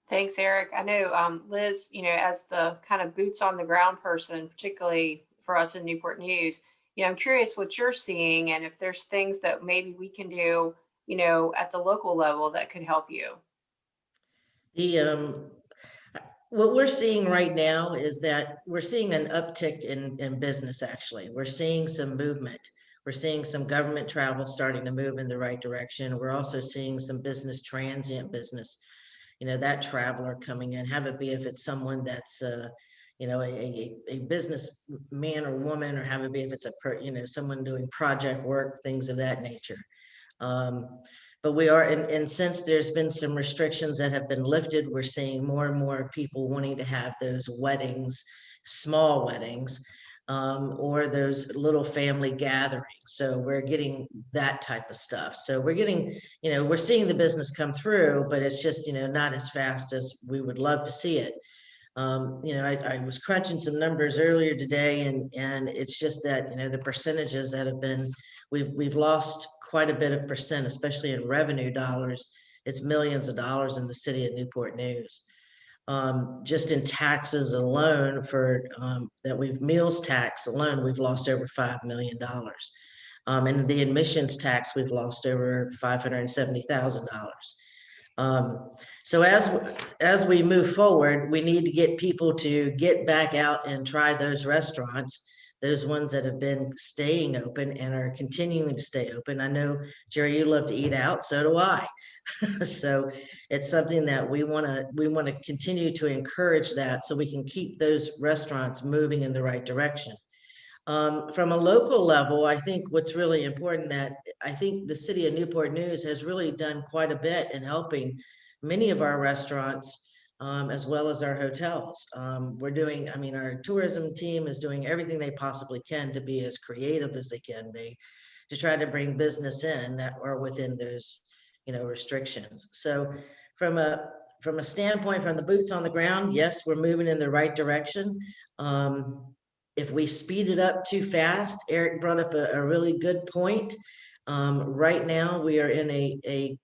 Thanks, Eric. I know, Liz, you know, as the kind of boots on the ground person, particularly for us in Newport News, you know, I'm curious what you're seeing and if there's things that maybe we can do, you know, at the local level that could help you. What we're seeing right now is that we're seeing an uptick in business, actually. We're seeing some movement. We're seeing some government travel starting to move in the right direction. We're also seeing some business, transient business, you know, that traveler coming in, have it be if it's someone that's, you know, a business man or woman, or have it be if it's you know, someone doing project work, things of that nature. But we are, and since there's been some restrictions that have been lifted, we're seeing more and more people wanting to have those weddings, small weddings, or those little family gatherings. So we're getting that type of stuff. So we're getting, you know, we're seeing the business come through, but it's just, you know, not as fast as we would love to see it. You know, I was crunching some numbers earlier today, and it's just that, you know, the percentages that have been, we've lost quite a bit of percent, especially in revenue dollars. It's millions of dollars in the city of Newport News. Just in taxes alone for that meals tax alone, we've lost over $5 million. And the admissions tax, we've lost over $570,000. So as we move forward, we need to get people to get back out and try those restaurants, those ones that have been staying open and are continuing to stay open. I know, Jerry, you love to eat out, so do I. So it's something that we want to continue to encourage that, so we can keep those restaurants moving in the right direction. From a local level, I think what's really important, that I think the city of Newport News has really done quite a bit in helping many of our restaurants, as well as our hotels. We're doing, I mean, our tourism team is doing everything they possibly can to be as creative as they can be, to try to bring business in that are within those, you know, restrictions. So from a standpoint, from the boots on the ground, yes, we're moving in the right direction. If we speed it up too fast, Eric brought up a really good point. Right now, we are in a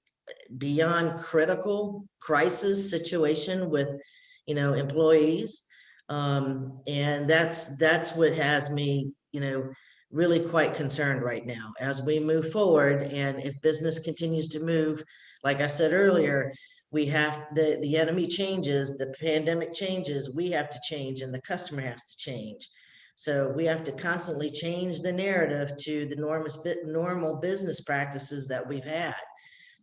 beyond critical crisis situation with, you know, employees. And that's what has me, you know, really quite concerned right now as we move forward. And if business continues to move, like I said earlier, we have the enemy changes, the pandemic changes, we have to change, and the customer has to change. So we have to constantly change the narrative to the normal business practices that we've had.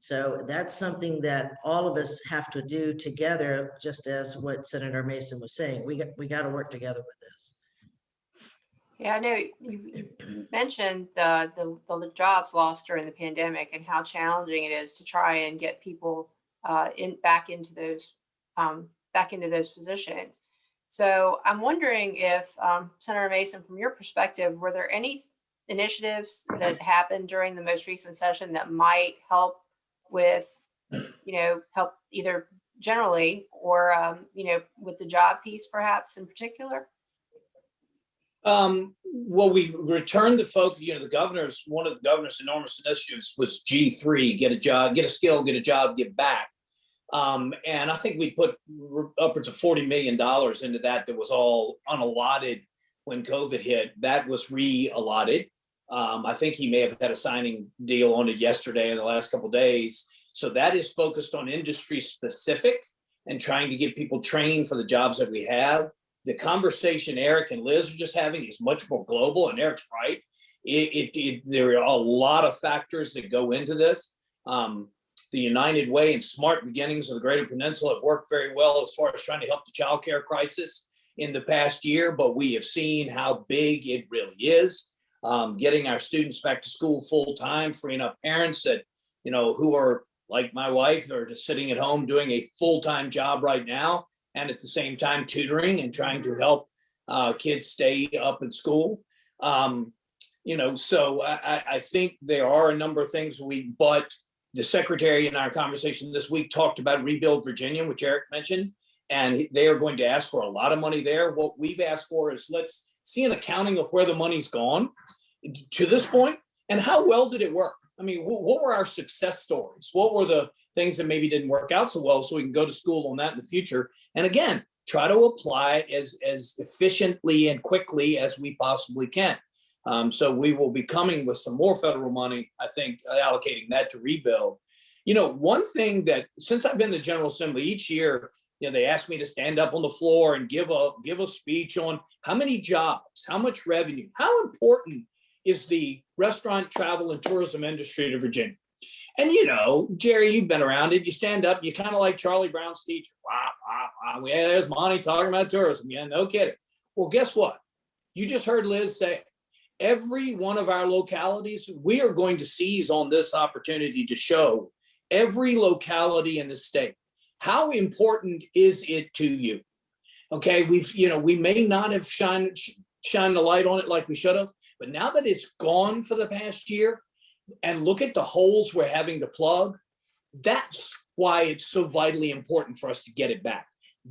So that's something that all of us have to do together, just as what Senator Mason was saying. We got to work together with this. Yeah, I know you've mentioned the jobs lost during the pandemic and how challenging it is to try and get people back into those positions. So I'm wondering if, Senator Mason, from your perspective, were there any initiatives that happened during the most recent session that might help with, you know, help either generally or, you know, with the job piece perhaps in particular? Well, we returned the focus, you know, one of the governor's enormous initiatives was G3, get a job, get a skill, get a job, get back. And I think we put upwards of $40 million into that was all unallotted when COVID hit. That was re-allotted. I think he may have had a signing deal on it yesterday in the last couple of days. So that is focused on industry specific and trying to get people trained for the jobs that we have. The conversation Eric and Liz are just having is much more global, and Eric's right. There are a lot of factors that go into this. The United Way and Smart Beginnings of the Greater Peninsula have worked very well as far as trying to help the child care crisis in the past year, but we have seen how big it really is. Getting our students back to school full time, freeing up parents that, who are like my wife are just sitting at home doing a full-time job right now, and at the same time tutoring and trying to help kids stay up in school. So I think there are a number of things but the secretary in our conversation this week talked about Rebuild Virginia, which Eric mentioned, and they are going to ask for a lot of money there. What we've asked for is let's see an accounting of where the money's gone to this point and how well did it work? I mean, what were our success stories? What were the things that maybe didn't work out so well so we can go to school on that in the future? And again, try to apply it as efficiently and quickly as we possibly can. So we will be coming with some more federal money, I think, allocating that to rebuild. One thing that since I've been in the General Assembly each year, they ask me to stand up on the floor and give a speech on how many jobs, how much revenue, how important is the restaurant, travel, and tourism industry to Virginia. And Jerry, you've been around it. You stand up, you kind of like Charlie Brown's teacher. Wow. Yeah, there's Monty talking about tourism. Yeah, no kidding. Well, guess what? You just heard Liz say it. Every one of our localities, we are going to seize on this opportunity to show every locality in the state. How important is it to you? Okay, we may not have shined the light on it like we should have, but now that it's gone for the past year, and look at the holes we're having to plug, that's why it's so vitally important for us to get it back.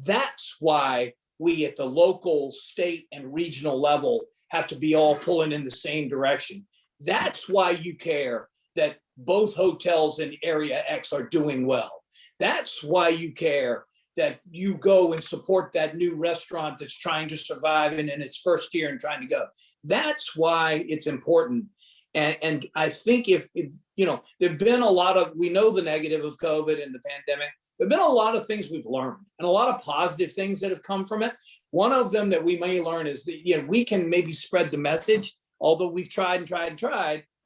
That's why we at the local, state, and regional level have to be all pulling in the same direction. That's why you care that both hotels in Area X are doing well. That's why you care that you go and support that new restaurant that's trying to survive in its first year and trying to go. That's why it's important. And I think if there've been a lot of, we know the negative of COVID and the pandemic, there've been a lot of things we've learned and a lot of positive things that have come from it. One of them that we may learn is that, we can maybe spread the message, although we've tried,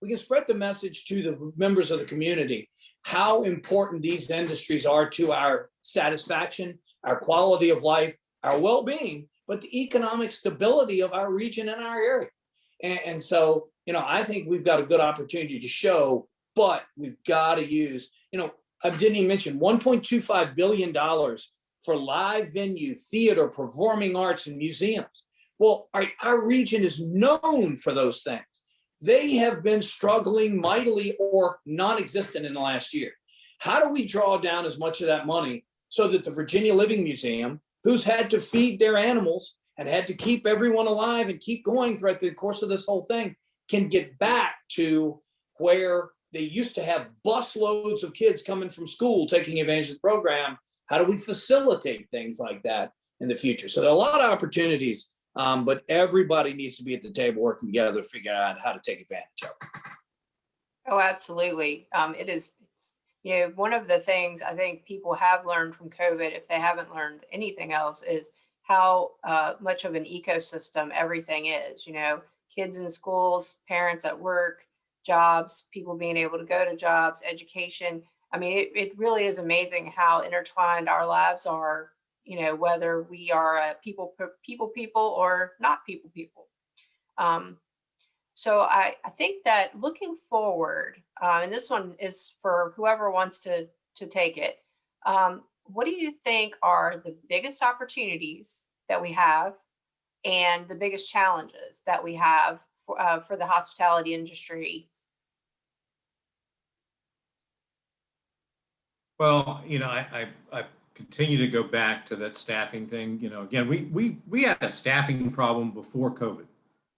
we can spread the message to the members of the community, how important these industries are to our satisfaction, our quality of life, our well-being, but the economic stability of our region and our area. And so, I think we've got a good opportunity to show, but we've got to use, I didn't even mention $1.25 billion for live venue, theater, performing arts, and museums. Well, our region is known for those things. They have been struggling mightily or non-existent in the last year. How do we draw down as much of that money so that the Virginia Living Museum, who's had to feed their animals and had to keep everyone alive and keep going throughout the course of this whole thing, can get back to where they used to have bus loads of kids coming from school taking advantage of the program? How do we facilitate things like that in the future? So there are a lot of opportunities, but everybody needs to be at the table working together to figure out how to take advantage of it. Oh, absolutely. It's one of the things I think people have learned from COVID, if they haven't learned anything else, is how much of an ecosystem everything is. Kids in schools, parents at work, jobs, people being able to go to jobs, education. I mean, it really is amazing how intertwined our lives are, whether we are a people or not people. So I think that looking forward, and this one is for whoever wants to take it, what do you think are the biggest opportunities that we have and the biggest challenges that we have for the hospitality industry? Well, I continue to go back to that staffing thing. Again, we had a staffing problem before COVID.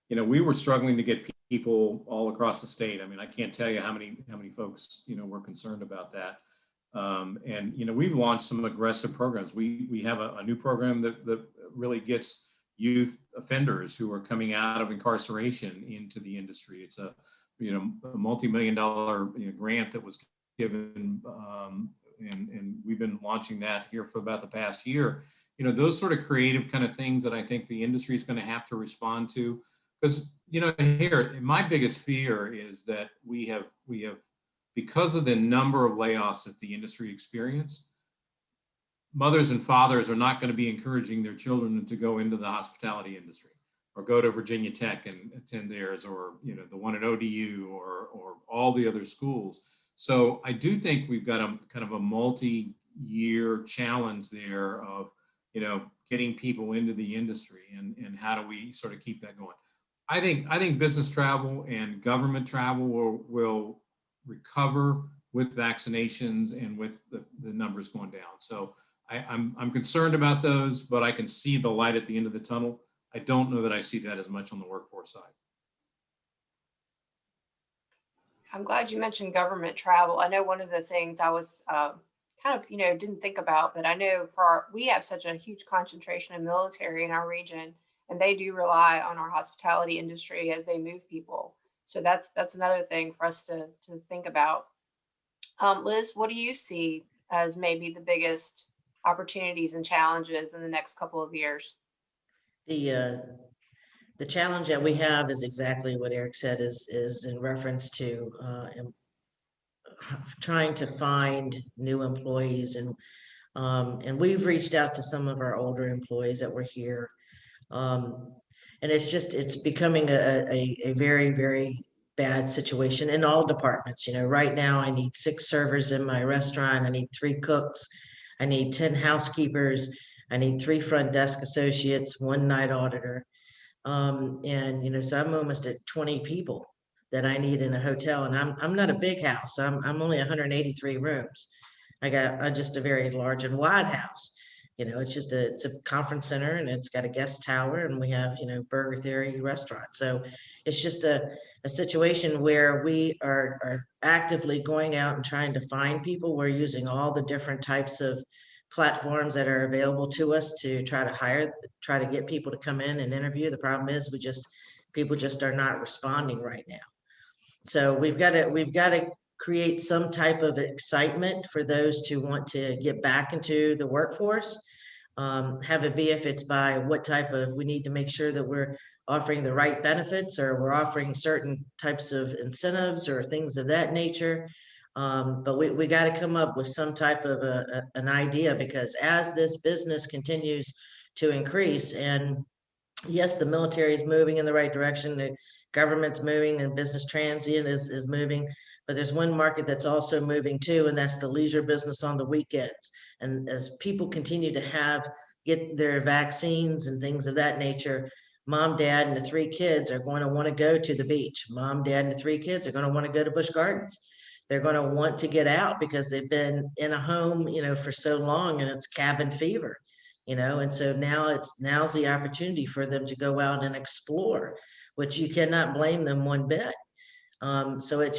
We were struggling to get people all across the state. I mean, I can't tell you how many folks, were concerned about that. And we've launched some aggressive programs. We have a new program that really gets youth offenders who are coming out of incarceration into the industry. It's a multi-million-dollar grant that was given, and we've been launching that here for about the past year. Those sort of creative kind of things that I think the industry is going to have to respond to, because here my biggest fear is that we have because of the number of layoffs that the industry experienced, mothers and fathers are not going to be encouraging their children to go into the hospitality industry or go to Virginia Tech and attend theirs, or the one at ODU or all the other schools. So I do think we've got a kind of a multi-year challenge there of getting people into the industry, and how do we sort of keep that going. I think business travel and government travel will recover with vaccinations and with the numbers going down. So I'm concerned about those, but I can see the light at the end of the tunnel. I don't know that I see that as much on the workforce side. I'm glad you mentioned government travel. I know one of the things I was kind of, didn't think about, but I know we have such a huge concentration of military in our region, and they do rely on our hospitality industry as they move people. So that's another thing for us to think about. Liz, what do you see as maybe the biggest opportunities and challenges in the next couple of years? The challenge that we have is exactly what Eric said, is in reference to trying to find new employees, and we've reached out to some of our older employees that were here, and it's becoming a very, very bad situation in all departments. Right now I need 6 servers in my restaurant. I need 3 cooks. I need 10 housekeepers. I need 3 front desk associates, 1 night auditor. And so I'm almost at 20 people that I need in a hotel, and I'm not a big house. I'm only 183 rooms. I got just a very large and wide house. It's a conference center, and it's got a guest tower, and we have Burger Theory restaurant. So it's just a situation where we are actively going out and trying to find people. We're using all the different types of platforms that are available to us to try to get people to come in and interview. The problem is people just are not responding right now. So we've got to create some type of excitement for those who want to get back into the workforce. Have it be if it's by what type of, we need to make sure that we're offering the right benefits, or we're offering certain types of incentives or things of that nature. But we got to come up with some type of an idea, because as this business continues to increase, and yes, the military is moving in the right direction, the government's moving, and business transient is moving, but there's one market that's also moving too, and that's the leisure business on the weekends. And as people continue to get their vaccines and things of that nature, mom, dad, and the 3 kids are going to want to go to the beach. Mom, dad, and the 3 kids are going to want to go to Busch Gardens. They're going to want to get out because they've been in a home, for so long, and it's cabin fever, and so now's the opportunity for them to go out and explore, which you cannot blame them one bit. So and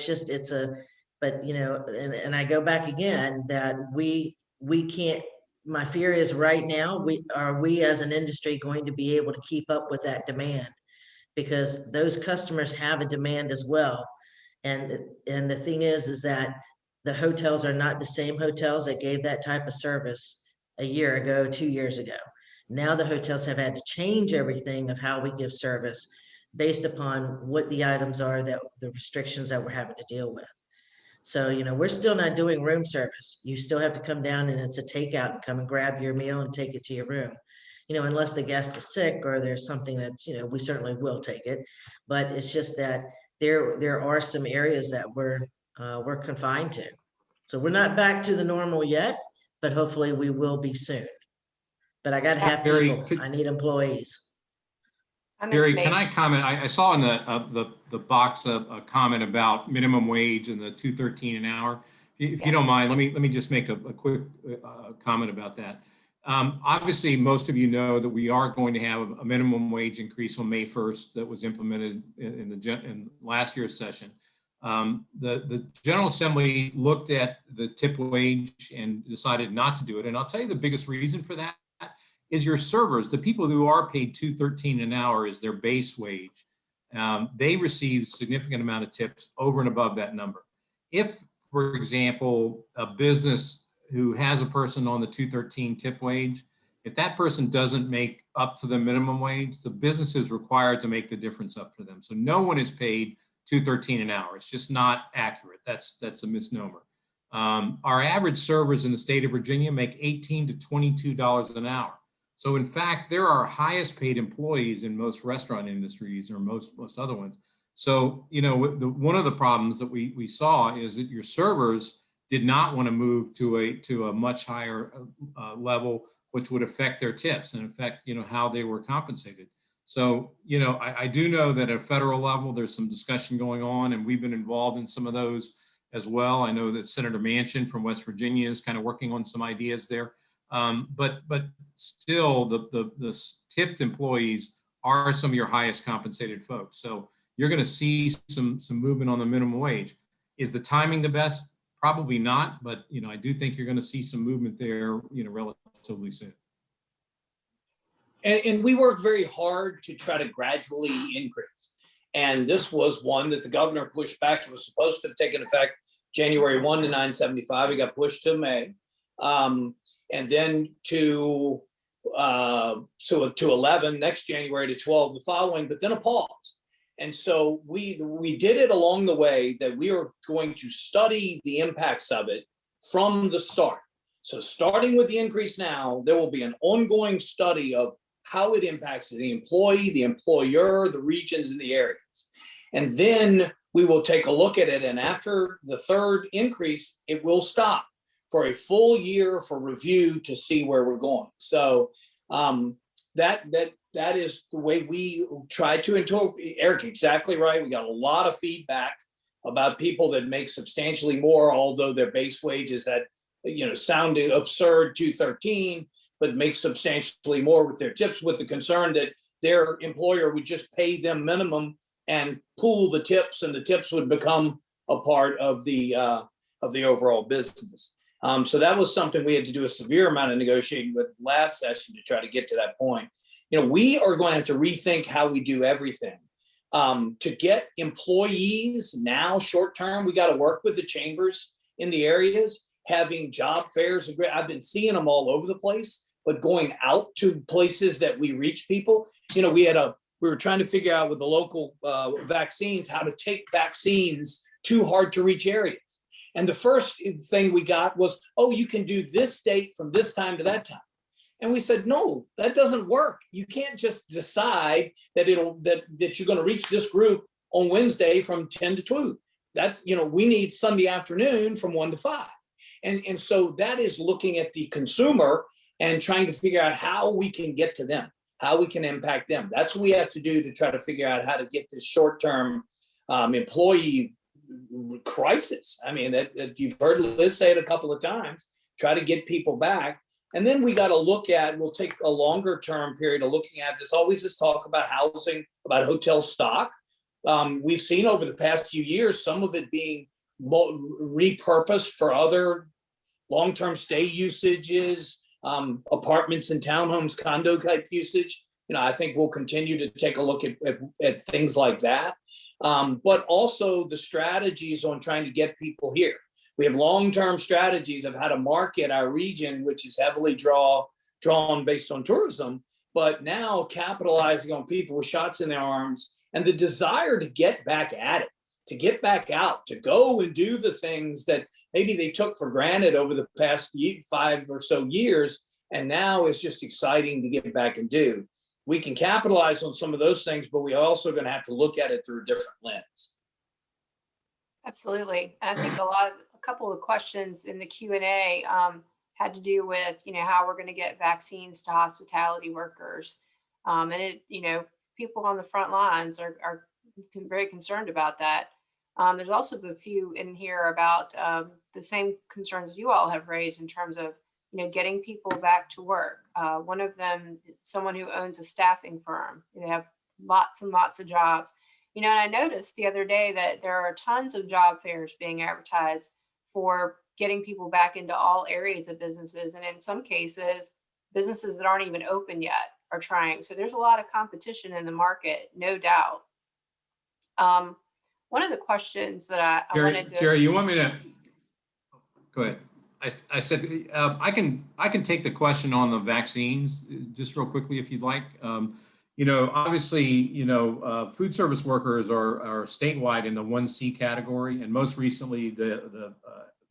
I go back again that we can't, my fear is right now, we as an industry going to be able to keep up with that demand? Because those customers have a demand as well. And the thing is that the hotels are not the same hotels that gave that type of service a year ago, 2 years ago. Now the hotels have had to change everything of how we give service based upon what the items are, that the restrictions that we're having to deal with. So, we're still not doing room service. You still have to come down, and it's a takeout, and come and grab your meal and take it to your room. Unless the guest is sick or there's something that's, we certainly will take it. But it's just that there are some areas that we're confined to. So we're not back to the normal yet, but hopefully we will be soon. But I got to have people. I need employees. Gary, can I comment? I saw in the box a comment about minimum wage and the $2.13 an hour. If you don't mind, let me just make a quick comment about that. Obviously, most of you know that we are going to have a minimum wage increase on May 1st that was implemented in last year's session. The General Assembly looked at the tip wage and decided not to do it. And I'll tell you the biggest reason for that is your servers, the people who are paid $2.13 an hour is their base wage. They receive significant amount of tips over and above that number. If, for example, a business who has a person on the $2.13 tip wage, if that person doesn't make up to the minimum wage, the business is required to make the difference up to them. So no one is paid $2.13 an hour. It's just not accurate. That's a misnomer. Our average servers in the state of Virginia make $18 to $22 an hour. So in fact, they're our highest paid employees in most restaurant industries or most other ones. So, you know, one of the problems that we saw is that your servers did not want to move to a much higher level, which would affect their tips and affect, you know, how they were compensated. So, you know, I do know that at a federal level, there's some discussion going on, and we've been involved in some of those as well. I know that Senator Manchin from West Virginia is kind of working on some ideas there. But still, the tipped employees are some of your highest compensated folks. So you're going to see some movement on the minimum wage. Is the timing the best? Probably not, but you know, I do think you're going to see some movement there, you know, relatively soon. And we worked very hard to try to gradually increase. And this was one that the governor pushed back. It was supposed to have taken effect January 1 to 975. It got pushed to May. And then to 11 next January, to 12 the following, but then a pause. And so we did it along the way that we are going to study the impacts of it from the start. So starting with the increase now, there will be an ongoing study of how it impacts the employee, the employer, the regions, and the areas. And then we will take a look at it. And after the third increase, it will stop for a full year for review to see where we're going. So that is the way we try to interpret. Eric, exactly right. We got a lot of feedback about people that make substantially more, although their base wage is at, you know, sounding absurd $2.13, but make substantially more with their tips, with the concern that their employer would just pay them minimum and pool the tips, and the tips would become a part of the overall business. So that was something we had to do a severe amount of negotiating with last session to try to get to that point. You know, we are going to have to rethink how we do everything. To get employees now short term, we got to work with the chambers in the areas, having job fairs. I've been seeing them all over the place, but going out to places that we reach people. You know, we were trying to figure out with the local vaccines how to take vaccines to hard to reach areas. And the first thing we got was, oh, you can do this date from this time to that time. And we said, no, that doesn't work. You can't just decide that that you're going to reach this group on Wednesday from 10 to 2. That's, you know, we need Sunday afternoon from 1 to 5. And so that is looking at the consumer and trying to figure out how we can get to them, how we can impact them. That's what we have to do to try to figure out how to get this short-term employee crisis. I mean, that you've heard Liz say it a couple of times, try to get people back. And then we got to look at, we'll take a longer term period of looking at, there's always this talk about housing, about hotel stock. We've seen over the past few years, some of it being repurposed for other long-term stay usages, apartments and townhomes, condo type usage. You know, I think we'll continue to take a look at things like that. But also the strategies on trying to get people here. We have long-term strategies of how to market our region, which is heavily drawn based on tourism, but now capitalizing on people with shots in their arms and the desire to get back at it, to get back out, to go and do the things that maybe they took for granted over the past 5 or so years, and now it's just exciting to get back and do. We can capitalize on some of those things, but we also going to have to look at it through a different lens. Absolutely. And I think a couple of questions in the Q&A had to do with, you know, how we're going to get vaccines to hospitality workers. And it, you know, people on the front lines are very concerned about that. There's also a few in here about the same concerns you all have raised in terms of, you know, getting people back to work. One of them, someone who owns a staffing firm, they have lots and lots of jobs. You know, and I noticed the other day that there are tons of job fairs being advertised for getting people back into all areas of businesses. And in some cases, businesses that aren't even open yet are trying. So there's a lot of competition in the market, no doubt. One of the questions that I wanted to— Jerry, you want me to, go ahead. I said, I can take the question on the vaccines just real quickly if you'd like. Obviously, food service workers are statewide in the 1C category, and most recently the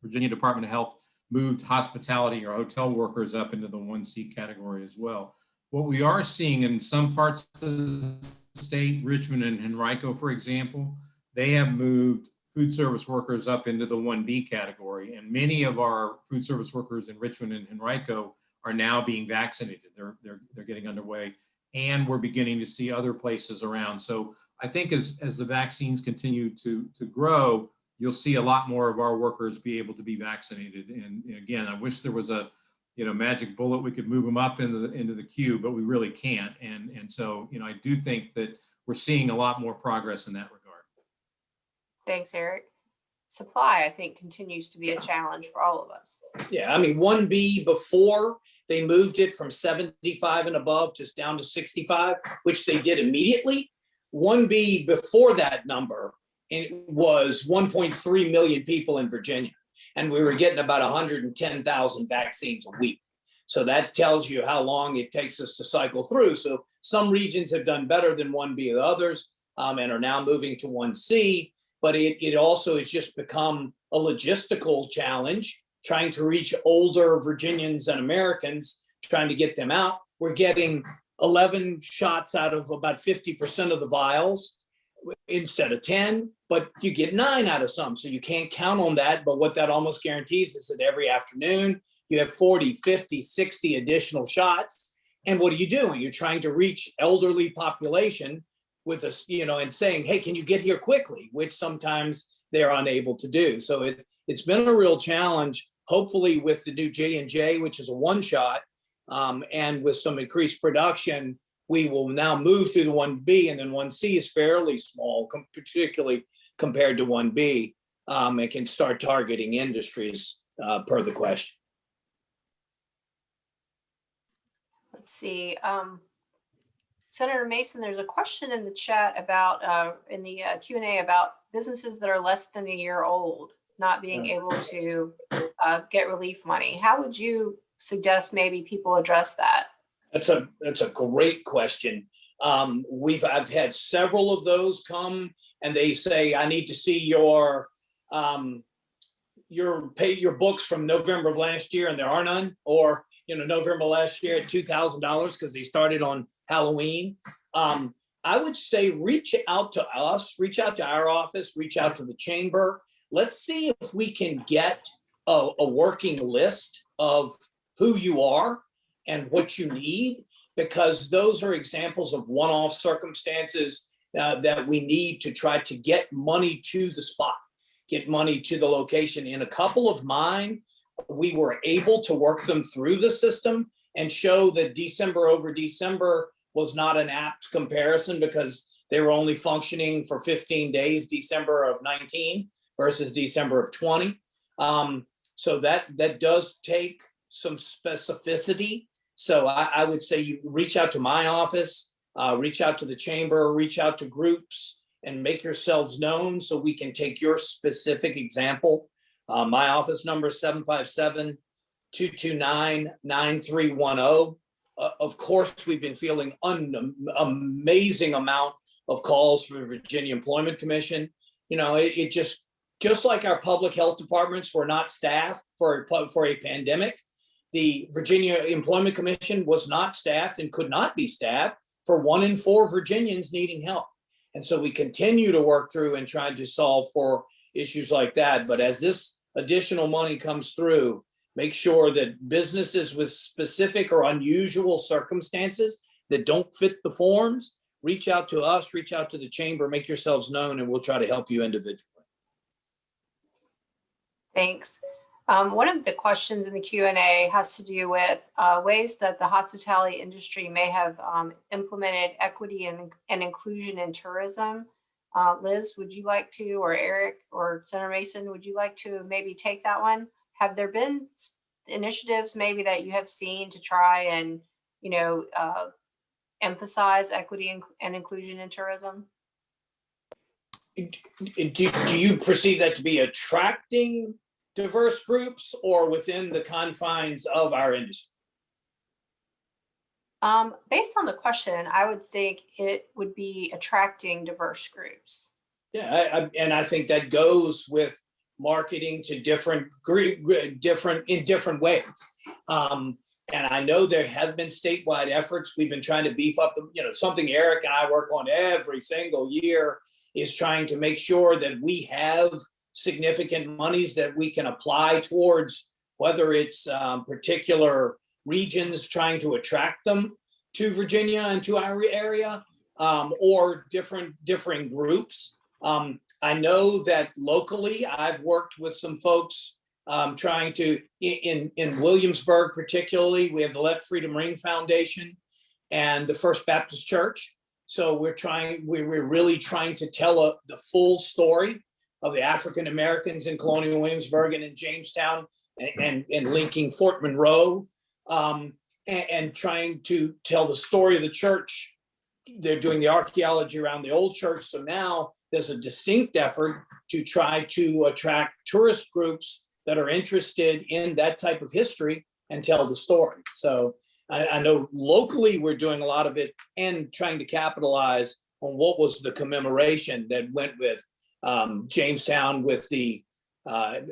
Virginia Department of Health moved hospitality or hotel workers up into the 1C category as well. What we are seeing in some parts of the state, Richmond and Henrico, for example, they have moved food service workers up into the 1B category, and many of our food service workers in Richmond and Henrico are now being vaccinated. They're getting underway, and we're beginning to see other places around. So I think as the vaccines continue to grow, you'll see a lot more of our workers be able to be vaccinated. And again, I wish there was a magic bullet we could move them up into the queue, but we really can't. And so I do think that we're seeing a lot more progress in that regard. Thanks, Eric. Supply, I think, continues to be a challenge for all of us. Yeah, I mean, 1B before they moved it from 75 and above just down to 65, which they did immediately. 1B before that number, it was 1.3 million people in Virginia, and we were getting about 110,000 vaccines a week. So that tells you how long it takes us to cycle through. So some regions have done better than 1B than others, and are now moving to 1C. But it also has just become a logistical challenge, trying to reach older Virginians and Americans, trying to get them out. We're getting 11 shots out of about 50% of the vials instead of 10, but you get 9 out of some. So you can't count on that. But what that almost guarantees is that every afternoon you have 40, 50, 60 additional shots. And what are you doing? You're trying to reach elderly population with us, and saying, hey, can you get here quickly? Which sometimes they're unable to do. So it's been a real challenge. Hopefully with the new J&J, which is a one shot, and with some increased production, we will now move through the 1B, and then 1C is fairly small, particularly compared to 1B, and can start targeting industries per the question. Let's see. Senator Mason, there's a question in the chat about, in the Q&A about businesses that are less than a year old not being able to get relief money. How would you suggest maybe people address that? That's a great question. I've had several of those come and they say, I need to see your books from November of last year, and there are none, or November last year at $2,000 because they started on Halloween. I would say reach out to us, reach out to our office, reach out to the chamber. Let's see if we can get a working list of who you are and what you need, because those are examples of one-off circumstances that we need to try to get money to the spot, get money to the location. In a couple of mine, we were able to work them through the system and show that December over December was not an apt comparison because they were only functioning for 15 days, December of 19 versus December of 20. So that does take some specificity. So I would say you reach out to my office, reach out to the chamber, reach out to groups, and make yourselves known so we can take your specific example. My office number is 757-229-9310. Of course, we've been fielding an amazing amount of calls from the Virginia Employment Commission. It just like our public health departments were not staffed for a pandemic, the Virginia Employment Commission was not staffed and could not be staffed for 1 in 4 Virginians needing help. And so we continue to work through and try to solve for issues like that. But as this additional money comes through, make sure that businesses with specific or unusual circumstances that don't fit the forms, reach out to us, reach out to the chamber, make yourselves known, and we'll try to help you individually. Thanks. One of the questions in the Q&A has to do with ways that the hospitality industry may have implemented equity and inclusion in tourism. Liz, would you like to, or Eric, or Senator Mason, would you like to maybe take that one? Have there been initiatives maybe that you have seen to try and, emphasize equity and inclusion in tourism? Do you perceive that to be attracting diverse groups or within the confines of our industry? Based on the question, I would think it would be attracting diverse groups. Yeah, and I think that goes with marketing to different ways. And I know there have been statewide efforts. We've been trying to beef up, something Eric and I work on every single year is trying to make sure that we have significant monies that we can apply towards, whether it's particular regions trying to attract them to Virginia and to our area, or differing groups. I know that locally, I've worked with some folks trying to, in Williamsburg particularly, we have the Let Freedom Ring Foundation and the First Baptist Church. So we're really trying to tell the full story of the African Americans in colonial Williamsburg and in Jamestown, and linking Fort Monroe, and trying to tell the story of the church. They're doing the archaeology around the old church. So now there's a distinct effort to try to attract tourist groups that are interested in that type of history and tell the story. So I know locally we're doing a lot of it and trying to capitalize on what was the commemoration that went with Jamestown, with the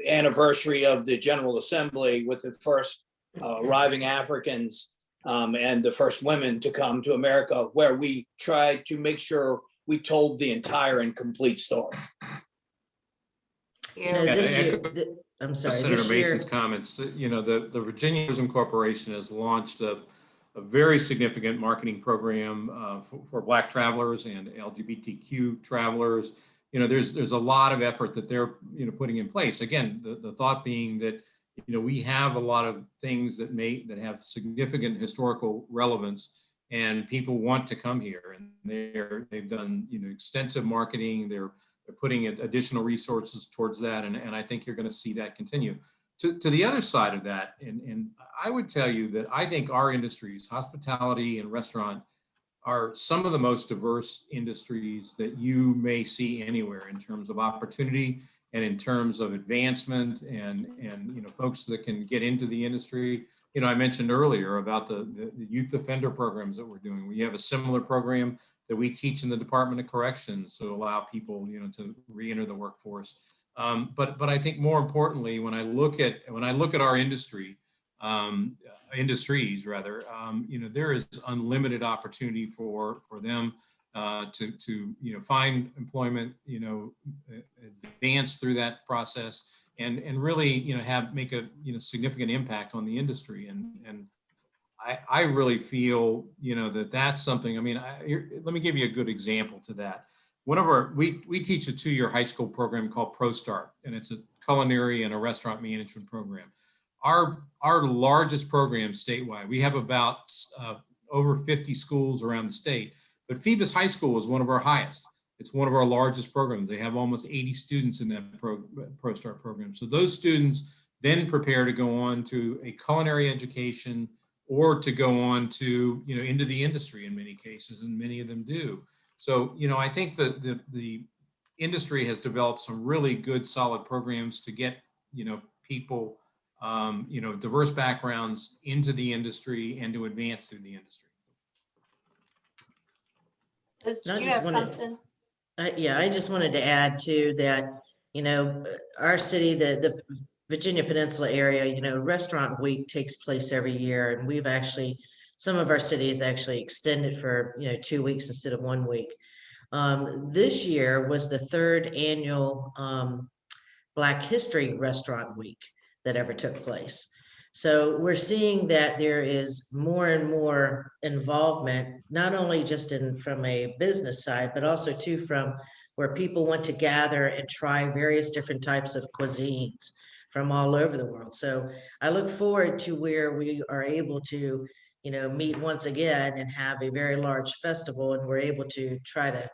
anniversary of the General Assembly, with the first arriving Africans and the first women to come to America, where we tried to make sure we told the entire and complete story. This year, I'm sorry, Senator this year, Mason's comments, the Virginia Tourism Corporation has launched a very significant marketing program for Black travelers and LGBTQ travelers. There's a lot of effort that they're putting in place. Again, the thought being that we have a lot of things that have significant historical relevance, and people want to come here, and they've done extensive marketing. They're putting additional resources towards that, and I think you're going to see that continue. To the other side of that, and I would tell you that I think our industries, hospitality and restaurant, are some of the most diverse industries that you may see anywhere in terms of opportunity and in terms of advancement and folks that can get into the industry. I mentioned earlier about the youth offender programs that we're doing. We have a similar program that we teach in the Department of Corrections to allow people to re-enter the workforce. But I think more importantly, when I look at our industries rather, there is unlimited opportunity for them to find employment, advance through that process, and really make a significant impact on the industry. And I really feel that's something. I mean, let me give you a good example to that. We teach a 2-year high school program called Pro Start, and it's a culinary and a restaurant management program. Our largest program statewide, we have about over 50 schools around the state, but Phoebus High School is one of our highest. It's one of our largest programs. They have almost 80 students in that Pro Start program. So those students then prepare to go on to a culinary education or to go on to, into the industry in many cases, and many of them do. So, I think that the industry has developed some really good, solid programs to get, people, diverse backgrounds into the industry and to advance through the industry. Did you have something? I just wanted to add to that, our city, the Virginia Peninsula area, Restaurant Week takes place every year, and some of our cities actually extended for 2 weeks instead of 1 week. This year was the 3rd annual Black History Restaurant Week that ever took place. So we're seeing that there is more and more involvement, not only just from a business side, but also too from where people want to gather and try various different types of cuisines from all over the world. So I look forward to where we are able to, meet once again and have a very large festival, and we're able to try to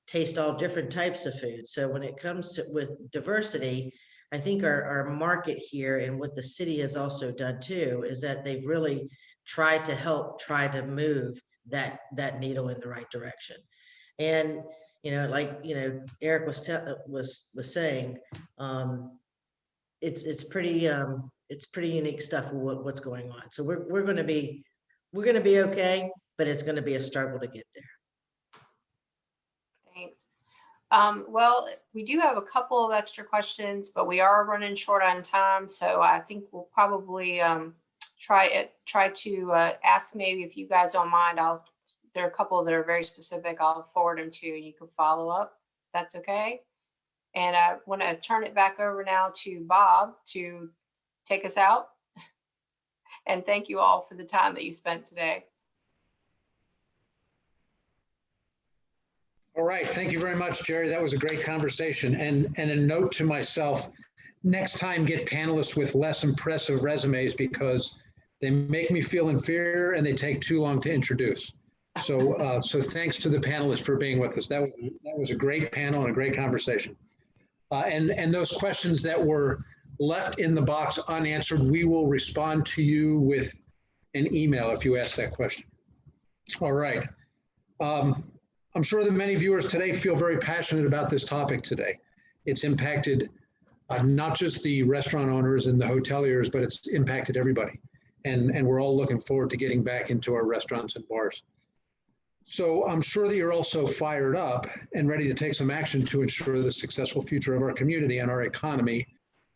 taste all different types of food. So when it comes to with diversity, I think our market here and what the city has also done too, is that they've really tried to move that needle in the right direction. And, like, Eric was saying, it's pretty unique stuff with what's going on. So we're going to be okay, but it's going to be a struggle to get there. Thanks. Well, we do have a couple of extra questions, but we are running short on time. So I think we'll probably try to ask, maybe if you guys don't mind, there are a couple that are very specific. I'll forward them to you and you can follow up. If that's okay. And I want to turn it back over now to Bob to take us out. And thank you all for the time that you spent today. All right, thank you very much, Jerry. That was a great conversation. And a note to myself, next time get panelists with less impressive resumes, because they make me feel inferior and they take too long to introduce. So thanks to the panelists for being with us. That was a great panel and a great conversation. And those questions that were left in the box unanswered, we will respond to you with an email if you ask that question. All right. I'm sure that many viewers today feel very passionate about this topic today. It's impacted not just the restaurant owners and the hoteliers, but it's impacted everybody. And we're all looking forward to getting back into our restaurants and bars. So I'm sure that you're also fired up and ready to take some action to ensure the successful future of our community and our economy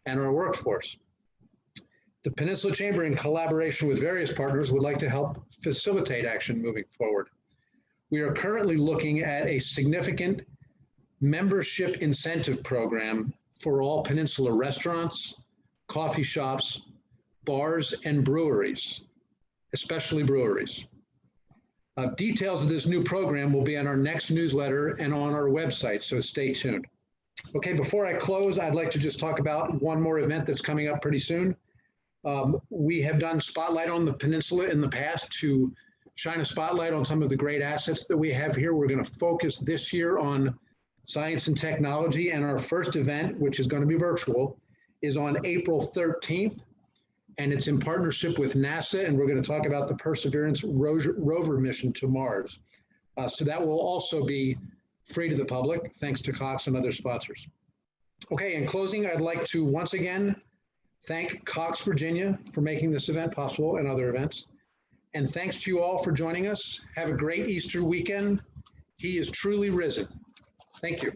and our workforce. The Peninsula Chamber, in collaboration with various partners, would like to help facilitate action moving forward. We are currently looking at a significant membership incentive program for all Peninsula restaurants, coffee shops, bars, and breweries, especially breweries. Details of this new program will be on our next newsletter and on our website, so stay tuned. Okay, before I close, I'd like to just talk about one more event that's coming up pretty soon. We have done Spotlight on the Peninsula in the past to shine a spotlight on some of the great assets that we have here. We're going to focus this year on science and technology, and our first event, which is going to be virtual, is on April 13th. And it's in partnership with NASA, and we're going to talk about the Perseverance rover mission to Mars. So that will also be free to the public, thanks to Cox and other sponsors. Okay, in closing, I'd like to once again thank Cox Virginia for making this event possible and other events. And thanks to you all for joining us. Have a great Easter weekend. He is truly risen. Thank you.